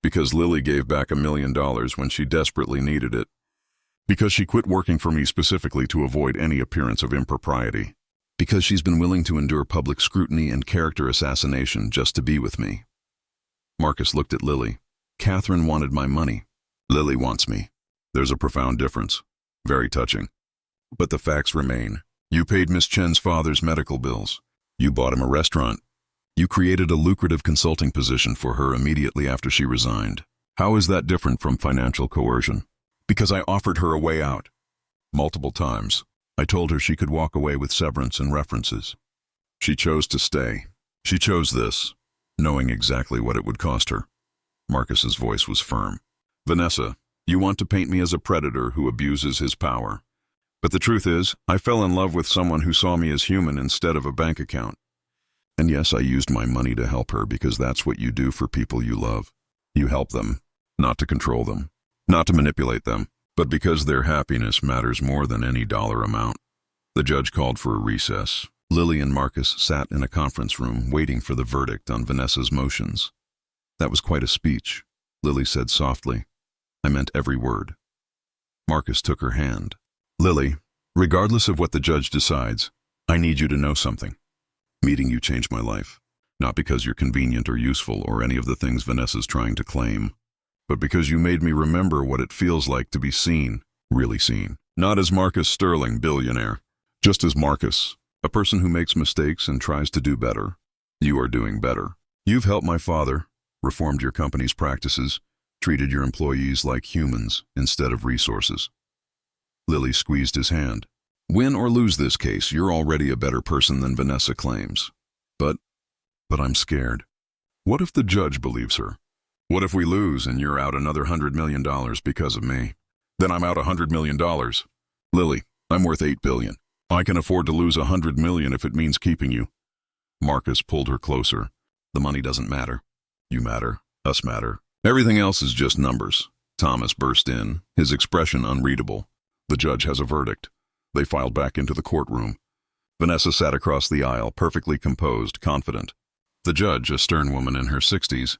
Because Lily gave back $1 million when she desperately needed it. Because she quit working for me specifically to avoid any appearance of impropriety. Because she's been willing to endure public scrutiny and character assassination just to be with me. Marcus looked at Lily. Catherine wanted my money. Lily wants me. There's a profound difference. Very touching. But the facts remain. You paid Miss Chen's father's medical bills. You bought him a restaurant. You created a lucrative consulting position for her immediately after she resigned. How is that different from financial coercion? Because I offered her a way out. Multiple times. I told her she could walk away with severance and references. She chose to stay. She chose this, knowing exactly what it would cost her. Marcus's voice was firm. Vanessa, you want to paint me as a predator who abuses his power. But the truth is, I fell in love with someone who saw me as human instead of a bank account. And yes, I used my money to help her because that's what you do for people you love. You help them, not to control them, not to manipulate them, but because their happiness matters more than any dollar amount. The judge called for a recess. Lily and Marcus sat in a conference room waiting for the verdict on Vanessa's motions. That was quite a speech, Lily said softly. I meant every word. Marcus took her hand. Lily, regardless of what the judge decides, I need you to know something. Meeting you changed my life. Not because you're convenient or useful or any of the things Vanessa's trying to claim, but because you made me remember what it feels like to be seen, really seen. Not as Marcus Sterling, billionaire, just as Marcus, a person who makes mistakes and tries to do better. You are doing better. You've helped my father, reformed your company's practices, treated your employees like humans instead of resources. Lily squeezed his hand. Win or lose this case, you're already a better person than Vanessa claims. But I'm scared. What if the judge believes her? What if we lose and you're out another $100 million because of me? Then I'm out $100 million. Lily, I'm worth $8 billion. I can afford to lose $100 million if it means keeping you. Marcus pulled her closer. The money doesn't matter. You matter. Us matter. Everything else is just numbers. Thomas burst in, his expression unreadable. The judge has a verdict. They filed back into the courtroom. Vanessa sat across the aisle, perfectly composed, confident. The judge, a stern woman in her 60s,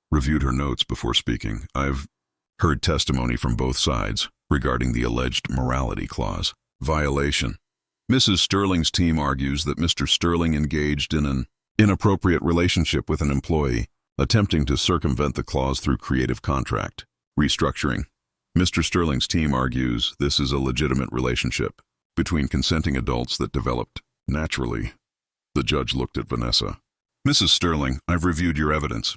reviewed her notes before speaking. I've heard testimony from both sides regarding the alleged morality clause violation. Mrs. Sterling's team argues that Mr. Sterling engaged in an inappropriate relationship with an employee, attempting to circumvent the clause through creative contract restructuring. Mr. Sterling's team argues this is a legitimate relationship between consenting adults that developed naturally. The judge looked at Vanessa. Mrs. Sterling, I've reviewed your evidence.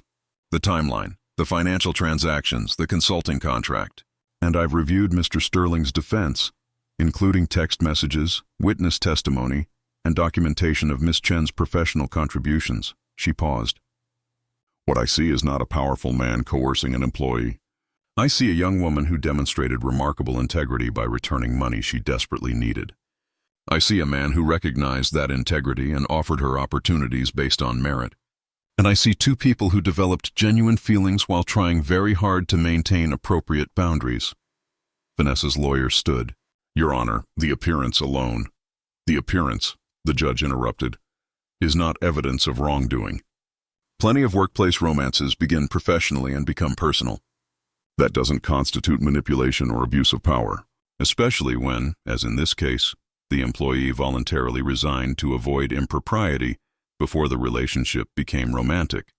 The timeline, the financial transactions, the consulting contract. And I've reviewed Mr. Sterling's defense, including text messages, witness testimony, and documentation of Miss Chen's professional contributions. She paused. What I see is not a powerful man coercing an employee. I see a young woman who demonstrated remarkable integrity by returning money she desperately needed. I see a man who recognized that integrity and offered her opportunities based on merit. And I see two people who developed genuine feelings while trying very hard to maintain appropriate boundaries. Vanessa's lawyer stood. Your Honor, the appearance alone. The appearance, the judge interrupted, is not evidence of wrongdoing. Plenty of workplace romances begin professionally and become personal. That doesn't constitute manipulation or abuse of power, especially when, as in this case, the employee voluntarily resigned to avoid impropriety before the relationship became romantic.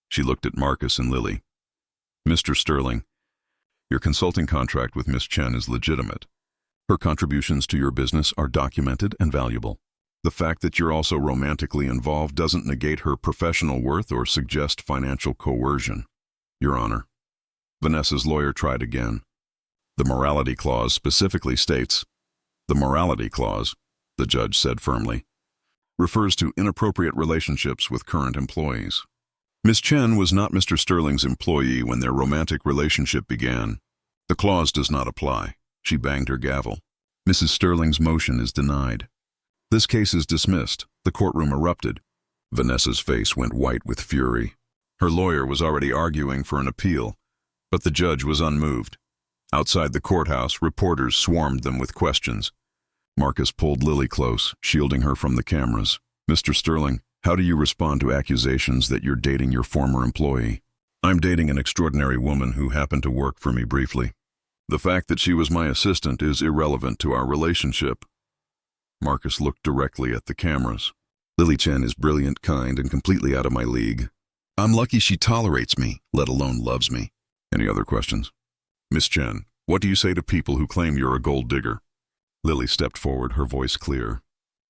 She looked at Marcus and Lily. Mr. Sterling, your consulting contract with Miss Chen is legitimate. Her contributions to your business are documented and valuable. The fact that you're also romantically involved doesn't negate her professional worth or suggest financial coercion. Your Honor. Vanessa's lawyer tried again. The morality clause specifically states, the morality clause, the judge said firmly, refers to inappropriate relationships with current employees. Miss Chen was not Mr. Sterling's employee when their romantic relationship began. The clause does not apply. She banged her gavel. Mrs. Sterling's motion is denied. This case is dismissed. The courtroom erupted. Vanessa's face went white with fury. Her lawyer was already arguing for an appeal, but the judge was unmoved. Outside the courthouse, reporters swarmed them with questions. Marcus pulled Lily close, shielding her from the cameras. Mr. Sterling, how do you respond to accusations that you're dating your former employee? I'm dating an extraordinary woman who happened to work for me briefly. The fact that she was my assistant is irrelevant to our relationship. Marcus looked directly at the cameras. Lily Chen is brilliant, kind, and completely out of my league. I'm lucky she tolerates me, let alone loves me. Any other questions? Miss Chen, what do you say to people who claim you're a gold digger? Lily stepped forward, her voice clear.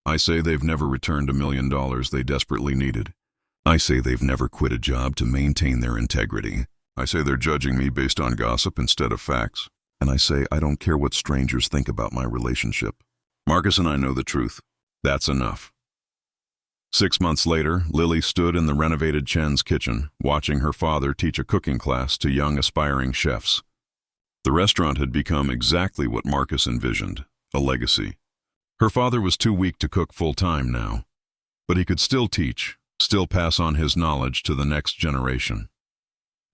I say they've never returned $1 million they desperately needed. I say they've never quit a job to maintain their integrity. I say they're judging me based on gossip instead of facts. And I say, I don't care what strangers think about my relationship. Marcus and I know the truth. That's enough. 6 months later, Lily stood in the renovated Chen's kitchen, watching her father teach a cooking class to young aspiring chefs. The restaurant had become exactly what Marcus envisioned, a legacy. Her father was too weak to cook full-time now, but he could still teach, still pass on his knowledge to the next generation.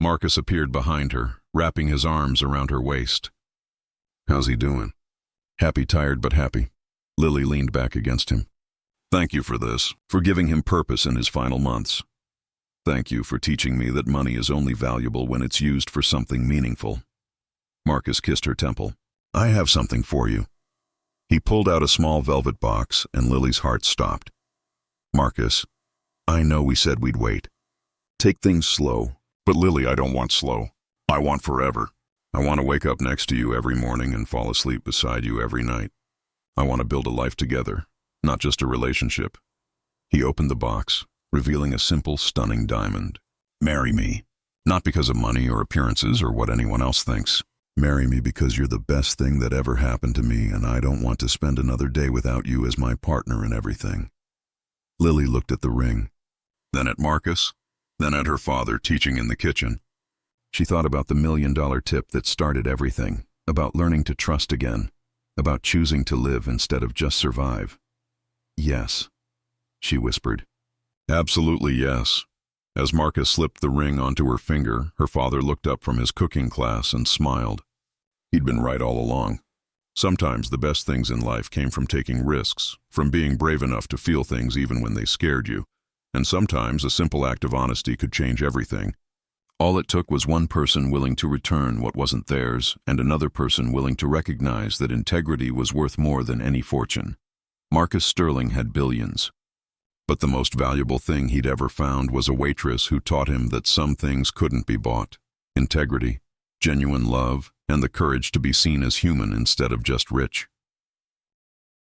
Marcus appeared behind her, wrapping his arms around her waist. How's he doing? Happy, tired, but happy. Lily leaned back against him. Thank you for this, for giving him purpose in his final months. Thank you for teaching me that money is only valuable when it's used for something meaningful. Marcus kissed her temple. I have something for you. He pulled out a small velvet box, and Lily's heart stopped. Marcus, I know we said we'd wait. Take things slow. But Lily, I don't want slow. I want forever. I want to wake up next to you every morning and fall asleep beside you every night. I want to build a life together, not just a relationship. He opened the box, revealing a simple, stunning diamond. Marry me. Not because of money or appearances or what anyone else thinks. Marry me because you're the best thing that ever happened to me, and I don't want to spend another day without you as my partner in everything. Lily looked at the ring, then at Marcus, then at her father teaching in the kitchen. She thought about the $1 million tip that started everything, about learning to trust again, about choosing to live instead of just survive. Yes, she whispered. Absolutely yes. As Marcus slipped the ring onto her finger, her father looked up from his cooking class and smiled. He'd been right all along. Sometimes the best things in life came from taking risks, from being brave enough to feel things even when they scared you. And sometimes a simple act of honesty could change everything. All it took was one person willing to return what wasn't theirs, and another person willing to recognize that integrity was worth more than any fortune. Marcus Sterling had billions. But the most valuable thing he'd ever found was a waitress who taught him that some things couldn't be bought. Integrity, genuine love, and the courage to be seen as human instead of just rich.